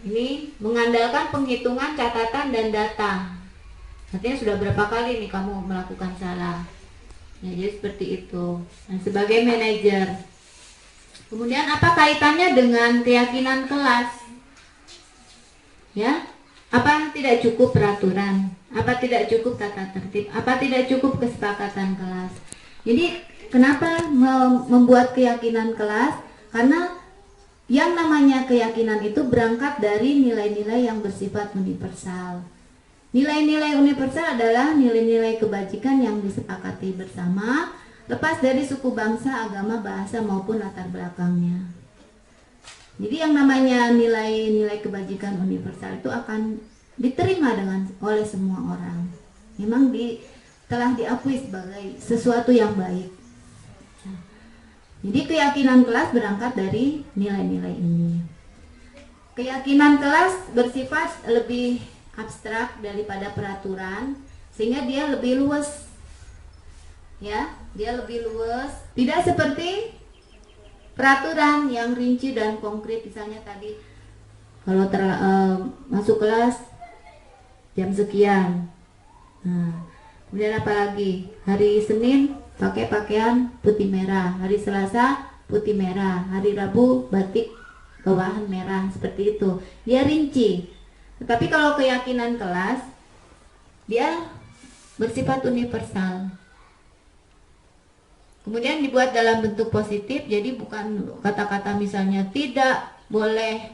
ini mengandalkan penghitungan, catatan, dan data. Artinya sudah berapa kali nih kamu melakukan salah. Ya, jadi seperti itu. Nah, sebagai manajer, kemudian apa kaitannya dengan keyakinan kelas? Ya, apa tidak cukup peraturan? Apa tidak cukup tata tertib? Apa tidak cukup kesepakatan kelas? Jadi kenapa membuat keyakinan kelas? Karena yang namanya keyakinan itu berangkat dari nilai-nilai yang bersifat universal. Nilai-nilai universal adalah nilai-nilai kebajikan yang disepakati bersama, lepas dari suku bangsa, agama, bahasa maupun latar belakangnya. Jadi yang namanya nilai-nilai kebajikan universal itu akan diterima oleh semua orang. Memang telah diakui sebagai sesuatu yang baik. Jadi keyakinan kelas berangkat dari nilai-nilai ini. Keyakinan kelas bersifat lebih abstrak daripada peraturan, sehingga dia lebih luas. Ya, dia lebih luas. Tidak seperti peraturan yang rinci dan konkret. Misalnya tadi kalau masuk kelas jam sekian. Nah, kemudian apa lagi? Hari Senin pakai pakaian putih merah, hari Selasa putih merah, hari Rabu batik bawahan merah, seperti itu. Dia rinci. Tetapi kalau keyakinan kelas dia bersifat universal. Kemudian dibuat dalam bentuk positif, jadi bukan kata-kata misalnya tidak boleh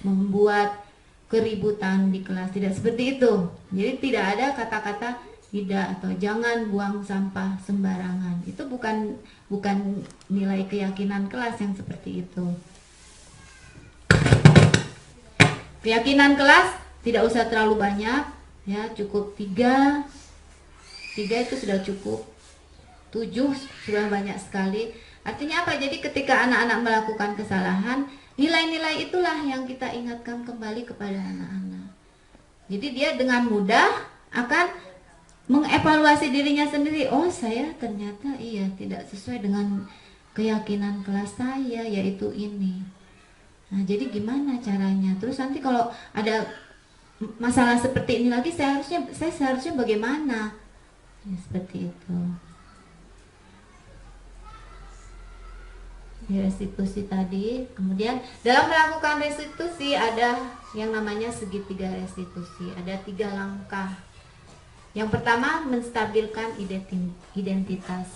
membuat keributan di kelas, tidak seperti itu. Jadi tidak ada kata-kata tidak atau jangan buang sampah sembarangan. Itu bukan nilai keyakinan kelas yang seperti itu. Keyakinan kelas tidak usah terlalu banyak, ya cukup 3 itu sudah cukup. 7 sudah banyak sekali. Artinya apa? Jadi ketika anak-anak melakukan kesalahan, nilai-nilai itulah yang kita ingatkan kembali kepada anak-anak. Jadi dia dengan mudah akan mengevaluasi dirinya sendiri. Oh, saya ternyata tidak sesuai dengan keyakinan kelas saya, yaitu ini. Nah, jadi gimana caranya? Terus nanti kalau ada masalah seperti ini lagi, saya seharusnya bagaimana? Ya, seperti itu. Restitusi tadi. Kemudian dalam melakukan restitusi ada yang namanya segitiga restitusi. Ada 3 langkah. Yang pertama, menstabilkan identitas.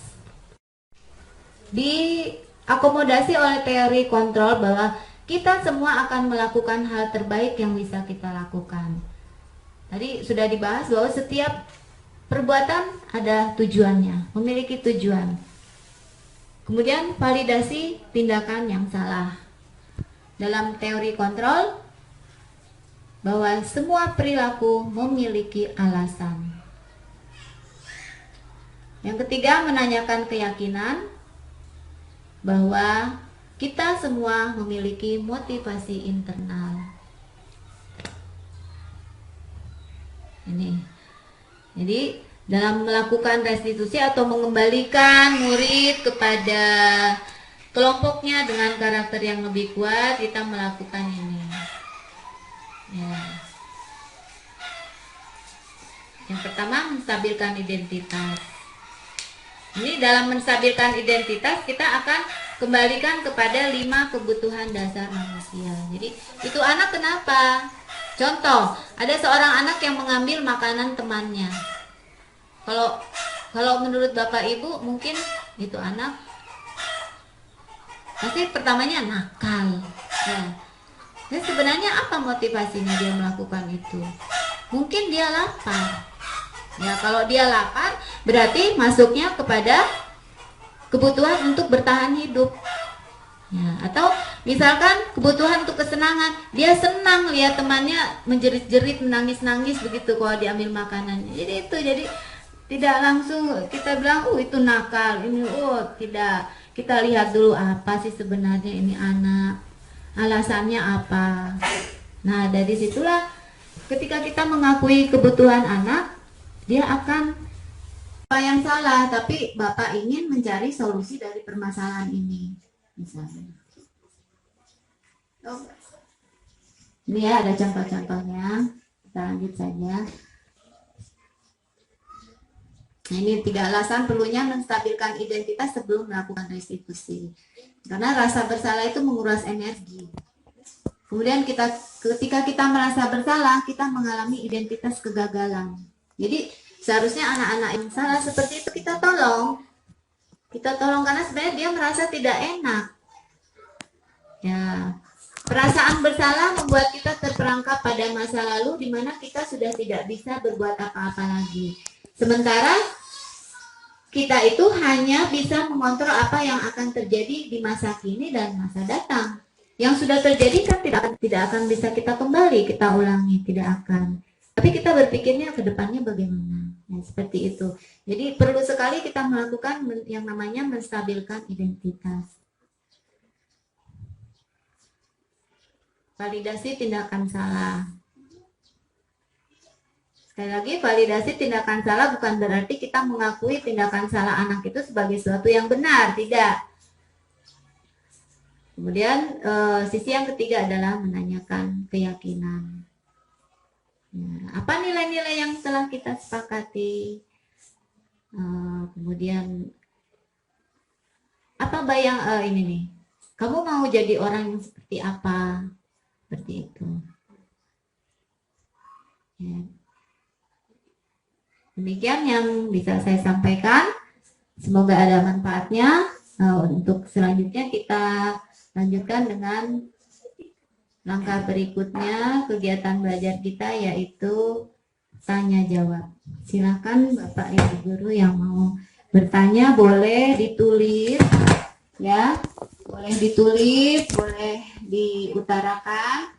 Diakomodasi oleh teori kontrol bahwa kita semua akan melakukan hal terbaik yang bisa kita lakukan. Tadi sudah dibahas bahwa setiap perbuatan ada tujuannya, memiliki tujuan. Kemudian validasi tindakan yang salah. Dalam teori kontrol, bahwa semua perilaku memiliki alasan. Yang ketiga, menanyakan keyakinan bahwa kita semua memiliki motivasi internal. Ini. Jadi dalam melakukan restitusi atau mengembalikan murid kepada kelompoknya dengan karakter yang lebih kuat, kita melakukan ini. Ya. Yang pertama, menstabilkan identitas. Ini dalam menstabilkan identitas kita akan kembalikan kepada 5 kebutuhan dasar manusia. Jadi itu anak kenapa? Contoh, ada seorang anak yang mengambil makanan temannya. Kalau menurut Bapak Ibu mungkin itu anak pasti pertamanya nakal. Dan sebenarnya apa motivasinya dia melakukan itu? Mungkin dia lapar. Ya, kalau dia lapar berarti masuknya kepada kebutuhan untuk bertahan hidup. Ya, atau misalkan kebutuhan untuk kesenangan, dia senang lihat temannya menjerit-jerit, menangis-nangis begitu kalau diambil makanannya. Jadi tidak langsung kita bilang, itu nakal, ini tidak. Kita lihat dulu apa sih sebenarnya ini anak, alasannya apa. Nah, dari situlah ketika kita mengakui kebutuhan anak, dia akan apa yang salah, tapi Bapak ingin mencari solusi dari permasalahan ini. Misalnya. Ini ya ada contoh-contohnya. Kita lanjut saja. Nah, ini 3 alasan perlunya menstabilkan identitas sebelum melakukan restitusi. Karena rasa bersalah itu menguras energi. Kemudian ketika kita merasa bersalah, kita mengalami identitas kegagalan. Jadi seharusnya anak-anak yang salah seperti itu kita tolong. Kita tolong karena sebenarnya dia merasa tidak enak. Ya, perasaan bersalah membuat kita terperangkap pada masa lalu di mana kita sudah tidak bisa berbuat apa-apa lagi. Sementara kita itu hanya bisa mengontrol apa yang akan terjadi di masa kini dan masa datang. Yang sudah terjadi kan tidak akan bisa kita kembali, kita ulangi, tidak akan. Tapi kita berpikirnya ke depannya bagaimana. Ya, seperti itu. Jadi perlu sekali kita melakukan yang namanya menstabilkan identitas. Validasi tindakan salah. Sekali lagi, validasi tindakan salah bukan berarti kita mengakui tindakan salah anak itu sebagai sesuatu yang benar, tidak. Kemudian sisi yang ketiga adalah menanyakan keyakinan. Ya, apa nilai-nilai yang telah kita sepakati? Kemudian apa ini nih? Kamu mau jadi orang yang seperti apa? Seperti itu. Ya. Demikian yang bisa saya sampaikan. Semoga ada manfaatnya. Untuk selanjutnya kita lanjutkan dengan langkah berikutnya kegiatan belajar kita, yaitu tanya jawab. Silakan Bapak Ibu guru yang mau bertanya boleh ditulis ya, boleh ditulis, boleh diutarakan.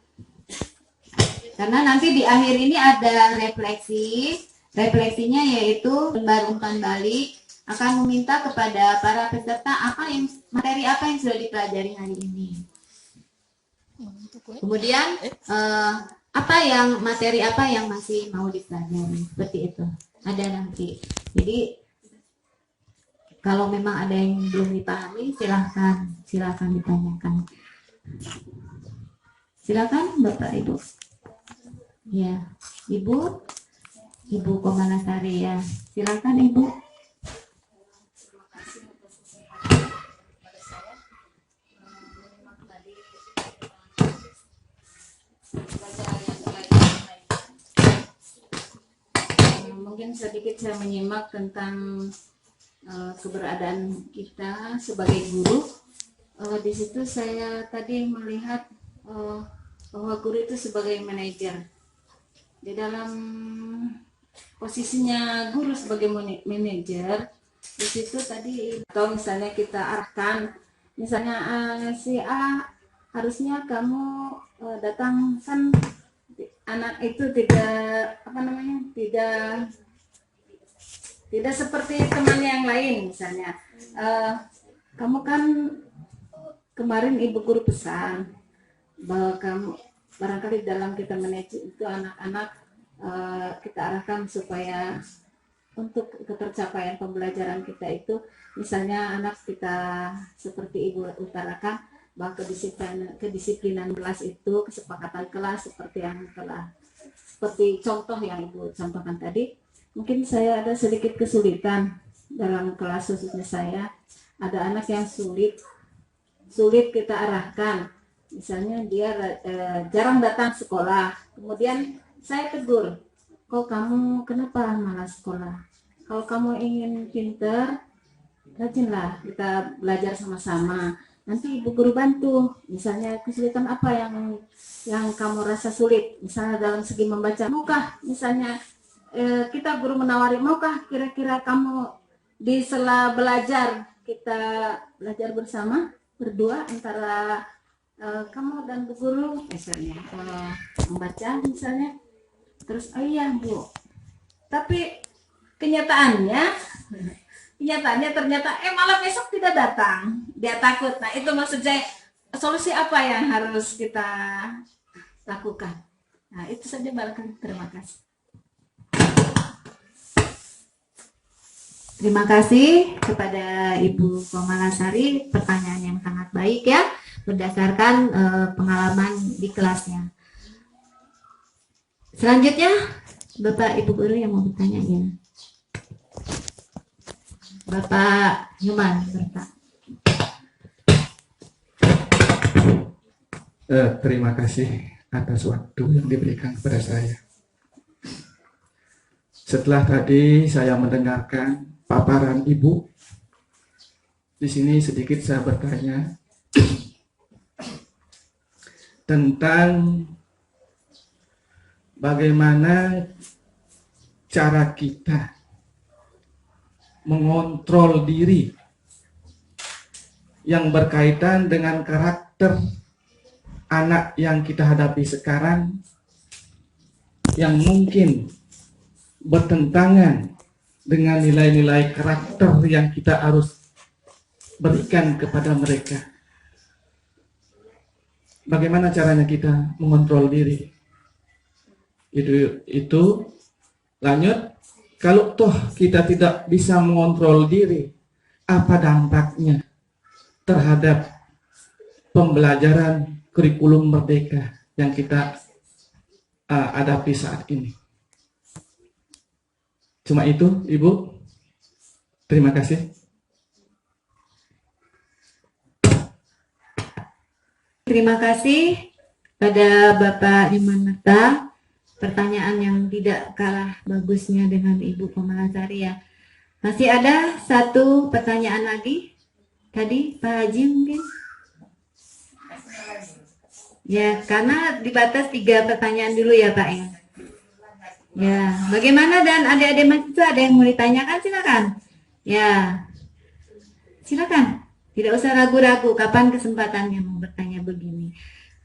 Karena nanti di akhir ini ada refleksi. Refleksinya yaitu lembar umpan balik akan meminta kepada para peserta materi apa yang sudah dipelajari hari ini. Kemudian materi apa yang masih mau dipelajari, seperti itu. Ada nanti. Jadi kalau memang ada yang belum dipahami, silakan ditanyakan. Silakan Bapak Ibu. Ya, Ibu Komanasari ya. Silakan Ibu. Terima kasih atas kesempatan pada saya menyimak tadi pelajaran yang telah disampaikan. Mungkin sedikit saya menyimak tentang keberadaan kita sebagai guru. Di situ saya tadi melihat bahwa guru itu sebagai manajer. Di dalam posisinya guru sebagai manajer, di situ tadi atau misalnya kita arahkan, misalnya si A harusnya kamu datang, kan anak itu tidak tidak seperti teman yang lain. Misalnya kamu kan kemarin ibu guru pesan bahwa kamu barangkali dalam kita manage itu anak-anak kita arahkan supaya untuk ketercapaian pembelajaran kita itu, misalnya anak kita seperti ibu utarakan bahwa kedisiplinan kelas itu, kesepakatan kelas seperti contoh yang ibu contohkan tadi. Mungkin saya ada sedikit kesulitan dalam kelas, khususnya saya ada anak yang sulit kita arahkan. Misalnya dia jarang datang sekolah, kemudian saya tegur, kok kamu kenapa malas sekolah? Kalau kamu ingin pinter, rajinlah kita belajar sama-sama. Nanti ibu guru bantu. Misalnya kesulitan apa yang kamu rasa sulit? Misalnya dalam segi membaca, maukah misalnya kita guru menawari, maukah kira-kira kamu di sela belajar kita belajar bersama berdua antara kamu dan bu guru, misalnya membaca misalnya, terus oh iya Bu, tapi kenyataannya ternyata malah besok tidak datang, dia takut. Nah itu maksud saya, solusi apa yang harus kita lakukan? Nah itu saja barangkali. Terima kasih. Terima kasih kepada Ibu Komalasari, pertanyaan yang sangat baik ya, berdasarkan pengalaman di kelasnya. Selanjutnya, Bapak Ibu Guru yang mau bertanya ya. Bapak Nyoman bertanya. Terima kasih atas waktu yang diberikan kepada saya. Setelah tadi saya mendengarkan paparan Ibu, di sini sedikit saya bertanya tentang bagaimana cara kita mengontrol diri yang berkaitan dengan karakter anak yang kita hadapi sekarang, yang mungkin bertentangan dengan nilai-nilai karakter yang kita harus berikan kepada mereka. Bagaimana caranya kita mengontrol diri? Itu lanjut, kalau toh kita tidak bisa mengontrol diri, apa dampaknya terhadap pembelajaran kurikulum merdeka yang kita hadapi saat ini? Cuma itu, Ibu. Terima kasih. Terima kasih pada Bapak Iman Meta pertanyaan yang tidak kalah bagusnya dengan Ibu Komalasari ya. Masih ada satu pertanyaan lagi. Tadi Pak Haji mungkin? Ya, karena dibatas 3 pertanyaan dulu ya Pak ya. Ya, bagaimana dan adik-adik mahasiswa ada yang mau ditanyakan silakan. Ya, silakan. Tidak usah ragu-ragu kapan kesempatannya mau bertanya begini.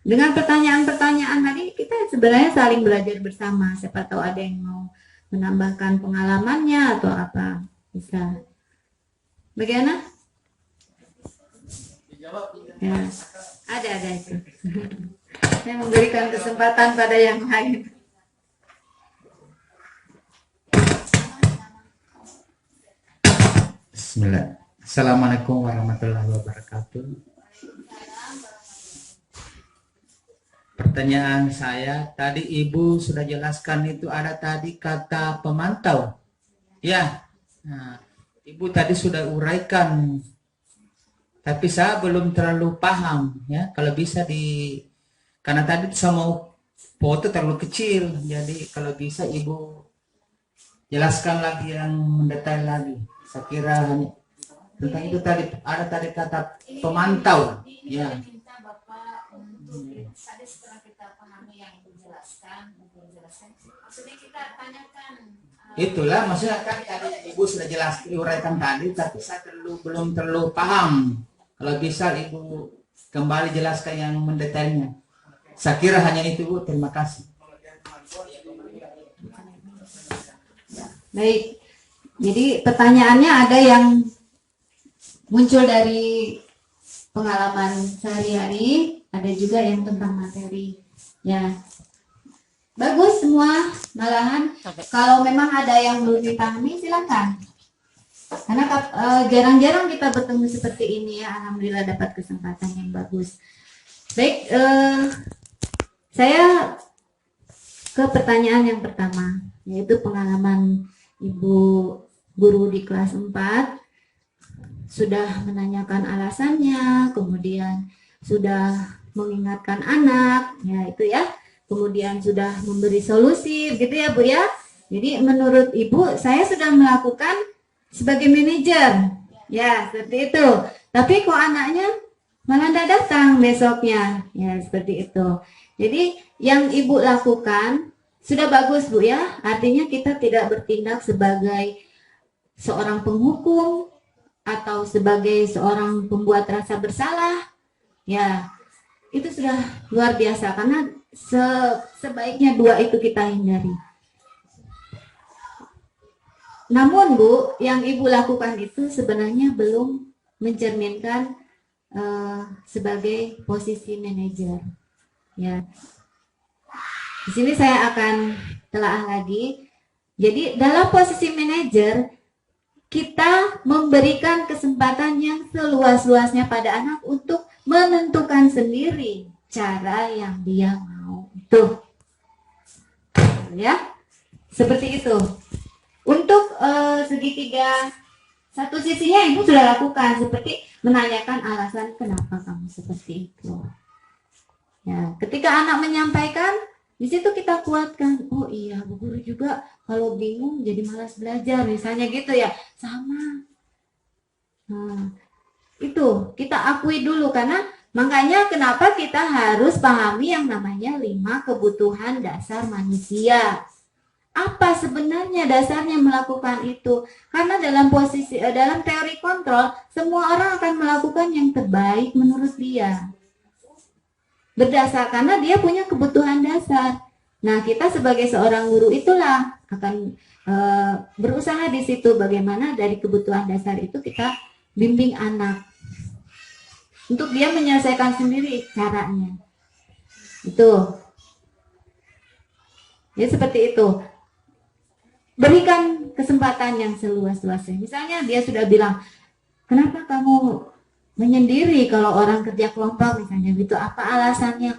Dengan pertanyaan-pertanyaan tadi kita sebenarnya saling belajar bersama. Siapa tahu ada yang mau menambahkan pengalamannya atau apa. Bisa. Bagaimana? Ya, ada itu. Saya memberikan kesempatan pada yang lain. Bismillah. Assalamualaikum warahmatullahi wabarakatuh. Pertanyaan saya, tadi Ibu sudah jelaskan itu ada tadi kata pemantau. Ya, nah, Ibu tadi sudah uraikan, tapi saya belum terlalu paham ya. Kalau bisa karena tadi saya mau foto terlalu kecil, jadi kalau bisa Ibu jelaskan lagi yang mendetail lagi. Saya kira hanya tentang itu tadi ada tadi kata pemantau. Ya. Tadi setelah kita pahami yang dijelaskan, maksudnya kita tanyakan. Itulah maksudnya kan tadi Ibu sudah jelas diuraikan tadi, tapi saya belum terlalu paham. Kalau bisa Ibu kembali jelaskan yang mendetailnya. Saya kira hanya itu Bu. Terima kasih. Baik. Jadi pertanyaannya ada yang muncul dari pengalaman sehari-hari, ada juga yang tentang materi. Ya, bagus semua. Malahan kalau memang ada yang belum dipahami silakan. Karena jarang-jarang kita bertemu seperti ini ya. Alhamdulillah dapat kesempatan yang bagus. Baik, saya ke pertanyaan yang pertama, yaitu pengalaman Ibu guru di kelas 4 sudah menanyakan alasannya, kemudian sudah mengingatkan anak, ya itu ya. Kemudian sudah memberi solusi, gitu ya Bu ya. Jadi menurut Ibu, saya sudah melakukan sebagai manajer, ya seperti itu. Tapi kok anaknya malah tidak datang besoknya, ya seperti itu. Jadi yang Ibu lakukan sudah bagus Bu ya. Artinya kita tidak bertindak sebagai seorang penghukum atau sebagai seorang pembuat rasa bersalah. Ya, itu sudah luar biasa karena sebaiknya 2 itu kita hindari. Namun Bu, yang Ibu lakukan itu sebenarnya belum mencerminkan sebagai posisi manajer. Ya. Di sini saya akan telaah lagi. Jadi dalam posisi manajer kita memberikan kesempatan yang seluas-luasnya pada anak untuk menentukan sendiri cara yang dia mau. Tuh. Ya. Seperti itu. Untuk segitiga satu sisinya Ibu sudah lakukan, seperti menanyakan alasan kenapa kamu seperti itu. Ya, ketika anak menyampaikan, di situ kita kuatkan. Oh iya, Bu Guru juga kalau bingung jadi malas belajar, misalnya gitu ya. Sama. Nah, itu kita akui dulu, karena makanya kenapa kita harus pahami yang namanya 5 kebutuhan dasar manusia. Apa sebenarnya dasarnya melakukan itu? Karena dalam teori kontrol, semua orang akan melakukan yang terbaik menurut dia. Berdasar karena dia punya kebutuhan dasar. Nah, kita sebagai seorang guru itulah akan berusaha di situ bagaimana dari kebutuhan dasar itu kita bimbing anak untuk dia menyelesaikan sendiri caranya. Itu. Ya seperti itu. Berikan kesempatan yang seluas-luasnya. Misalnya dia sudah bilang, kenapa kamu menyendiri kalau orang kerja kelompok misalnya gitu, apa alasannya?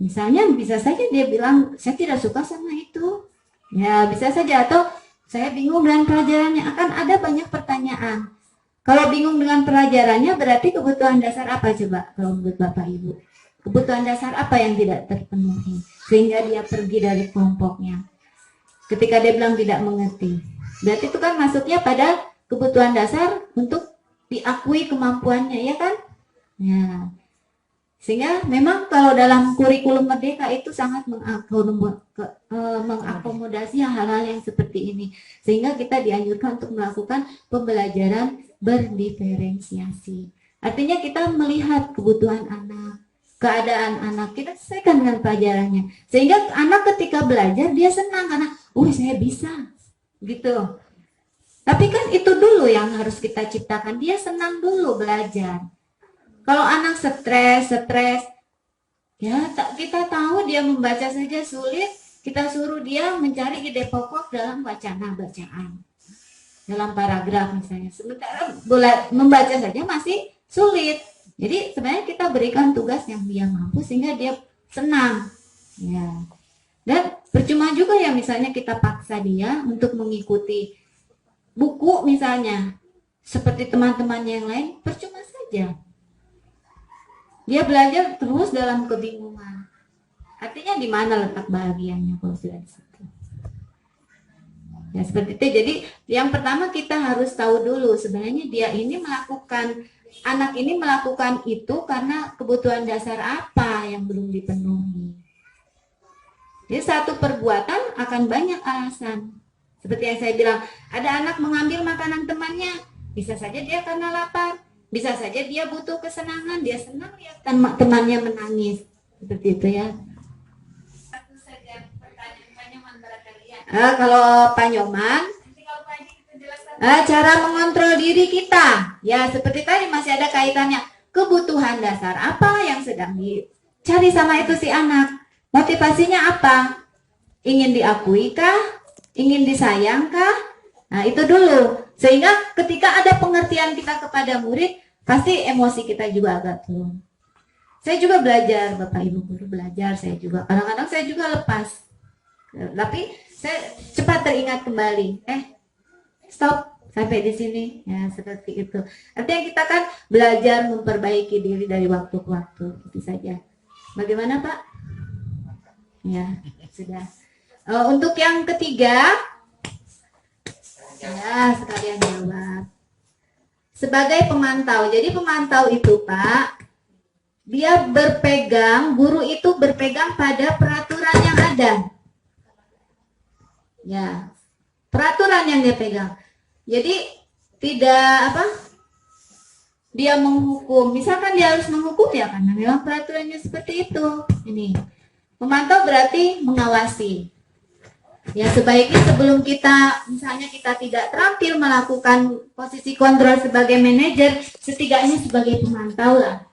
Misalnya bisa saja dia bilang, saya tidak suka sama itu. Ya bisa saja, atau saya bingung dengan pelajarannya. Akan ada banyak pertanyaan. Kalau bingung dengan pelajarannya berarti kebutuhan dasar apa coba kalau menurut Bapak Ibu? Kebutuhan dasar apa yang tidak terpenuhi? sehingga dia pergi dari kelompoknya. Ketika dia bilang tidak mengerti, berarti itu kan masuknya pada kebutuhan dasar untuk diakui kemampuannya, ya kan? Ya. Sehingga memang kalau dalam kurikulum Merdeka itu sangat mengakomodasi hal-hal yang seperti ini. Sehingga kita dianjurkan untuk melakukan pembelajaran berdiferensiasi. Artinya kita melihat kebutuhan anak, keadaan anak, kita sesuaikan dengan pelajarannya. Sehingga anak ketika belajar dia senang karena, oh saya bisa, gitu. Tapi kan itu dulu yang harus kita ciptakan, dia senang dulu belajar. Kalau anak stres, ya kita tahu dia membaca saja sulit, kita suruh dia mencari ide pokok dalam bacaan, dalam paragraf misalnya. Sementara membaca saja masih sulit. Jadi sebenarnya kita berikan tugas yang dia mampu sehingga dia senang. Ya. Dan percuma juga ya misalnya kita paksa dia untuk mengikuti buku misalnya seperti teman-temannya yang lain, percuma saja. Dia belajar terus dalam kebingungan. Artinya di mana letak bahagianya kalau sudah di situ? Ya seperti itu. Jadi yang pertama kita harus tahu dulu sebenarnya dia ini anak ini melakukan itu karena kebutuhan dasar apa yang belum dipenuhi. Jadi satu perbuatan akan banyak alasan. Seperti yang saya bilang, ada anak mengambil makanan temannya, bisa saja dia karena lapar, bisa saja dia butuh kesenangan, dia senang lihat temannya menangis. Seperti itu ya. Satu saja pertanyaan Pak Nyoman barangkali ya. Kalau Pak Nyoman, Nanti kalau Pak Haji kita jelaskan. cara mengontrol diri kita, ya seperti tadi masih ada kaitannya. Kebutuhan dasar apa yang sedang dicari sama itu si anak? Motivasinya apa? Ingin diakui kah? Ingin disayang kah? Nah itu dulu. Sehingga ketika ada pengertian kita kepada murid, pasti emosi kita juga agak turun. Saya juga belajar, Bapak Ibu Guru belajar, saya juga. Kadang-kadang saya juga lepas. Tapi saya cepat teringat kembali. Stop. Sampai di sini. Ya seperti itu. Artinya kita kan belajar memperbaiki diri dari waktu ke waktu. Itu saja. Bagaimana Pak? Ya, sudah. Untuk yang ketiga, ya sekalian jawab. Sebagai pemantau, jadi pemantau itu Pak, dia guru itu berpegang pada peraturan yang ada. Ya, peraturan yang dia pegang. Jadi tidak dia menghukum. Misalkan dia harus menghukum ya karena memang peraturannya seperti itu. Ini. Memantau berarti mengawasi. Ya sebaiknya sebelum misalnya kita tidak terampil melakukan posisi kontrol sebagai manajer, setidaknya sebagai pemantau lah.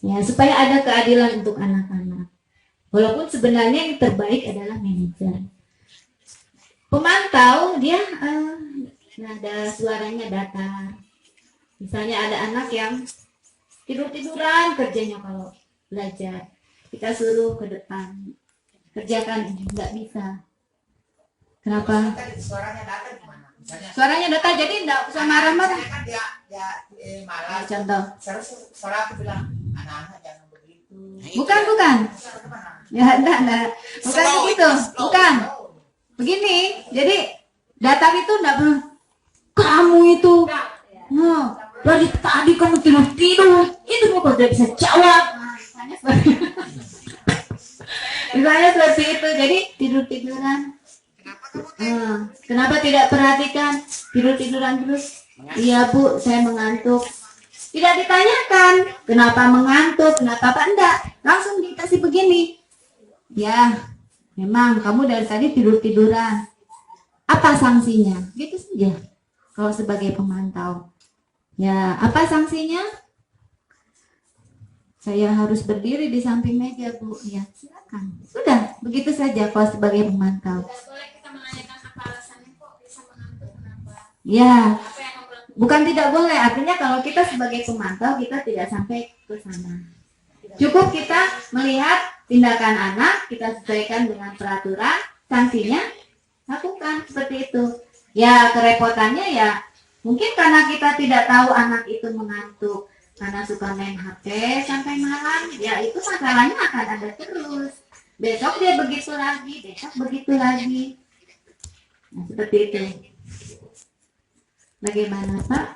Ya supaya ada keadilan untuk anak-anak. Walaupun sebenarnya yang terbaik adalah manajer. Pemantau dia nada suaranya datar. Misalnya ada anak yang tidur-tiduran kerjanya kalau belajar. Kita suruh ke depan, kerjakan ini, nggak bisa. Kenapa? Suaranya datar gimana? Misalnya, Suaranya datar, jadi nggak usah marah-marah. Misalnya kan dia malas. Contoh. Suara aku bilang, anak-anak jangan begitu. Bukan. Suara kemana? Ya, enggak. Bukan begitu. Bukan. Begini, jadi datar itu enggak perlu. Kamu itu, dari tadi kamu tidur. Itu kok udah bisa jawab. Misalnya seperti itu, jadi tidur-tiduran. Kenapa tidak perhatikan? Tidur-tiduran terus. Iya Bu, saya mengantuk. Tidak ditanyakan kenapa mengantuk, kenapa apa enggak. Langsung dikasih begini. Ya, memang kamu dari tadi tidur-tiduran. Apa sanksinya? Gitu saja. Kalau sebagai pemantau. Ya, apa sanksinya? Saya harus berdiri di samping meja, Bu. Ya, silakan. Sudah, begitu saja kalau sebagai pemantau. Tidak boleh kita menanyakan apa alasannya kok bisa mengantuk, kenapa? Ya, Apa yang membuat bukan tidak boleh. Artinya kalau kita sebagai pemantau, kita tidak sampai ke sana. Cukup kita melihat tindakan anak, kita sesuaikan dengan peraturan, sanksinya, lakukan seperti itu. Ya, kerepotannya ya, mungkin karena kita tidak tahu anak itu mengantuk, karena suka main HP sampai malam, ya itu masalahnya akan ada terus. Besok dia begitu lagi, besok begitu lagi. Nah, seperti itu. Bagaimana Pak?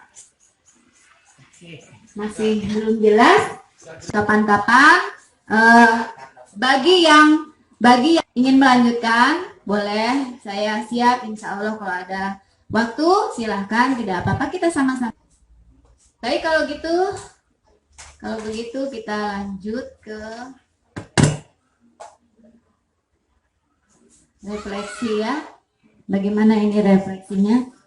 Masih belum jelas? Kapan-kapan bagi yang ingin melanjutkan, boleh, saya siap insya Allah kalau ada waktu silahkan, tidak apa-apa kita sama-sama. Tapi kalau begitu kita lanjut ke refleksi ya. Bagaimana ini refleksinya?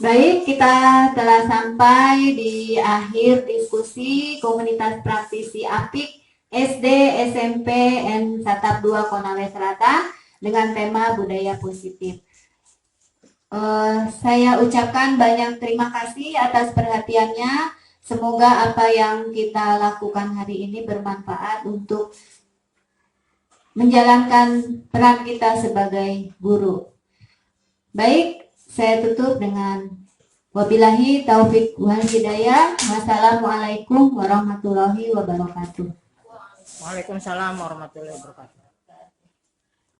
Baik, kita telah sampai di akhir diskusi komunitas praktisi APIK SD, SMP, N Satap 2 Konawe Selatan dengan tema budaya positif. Saya ucapkan banyak terima kasih atas perhatiannya. Semoga apa yang kita lakukan hari ini bermanfaat untuk menjalankan peran kita sebagai guru. Baik, saya tutup dengan wabillahi taufik wal hidayah. Wassalamualaikum warahmatullahi wabarakatuh. Waalaikumsalam warahmatullahi wabarakatuh.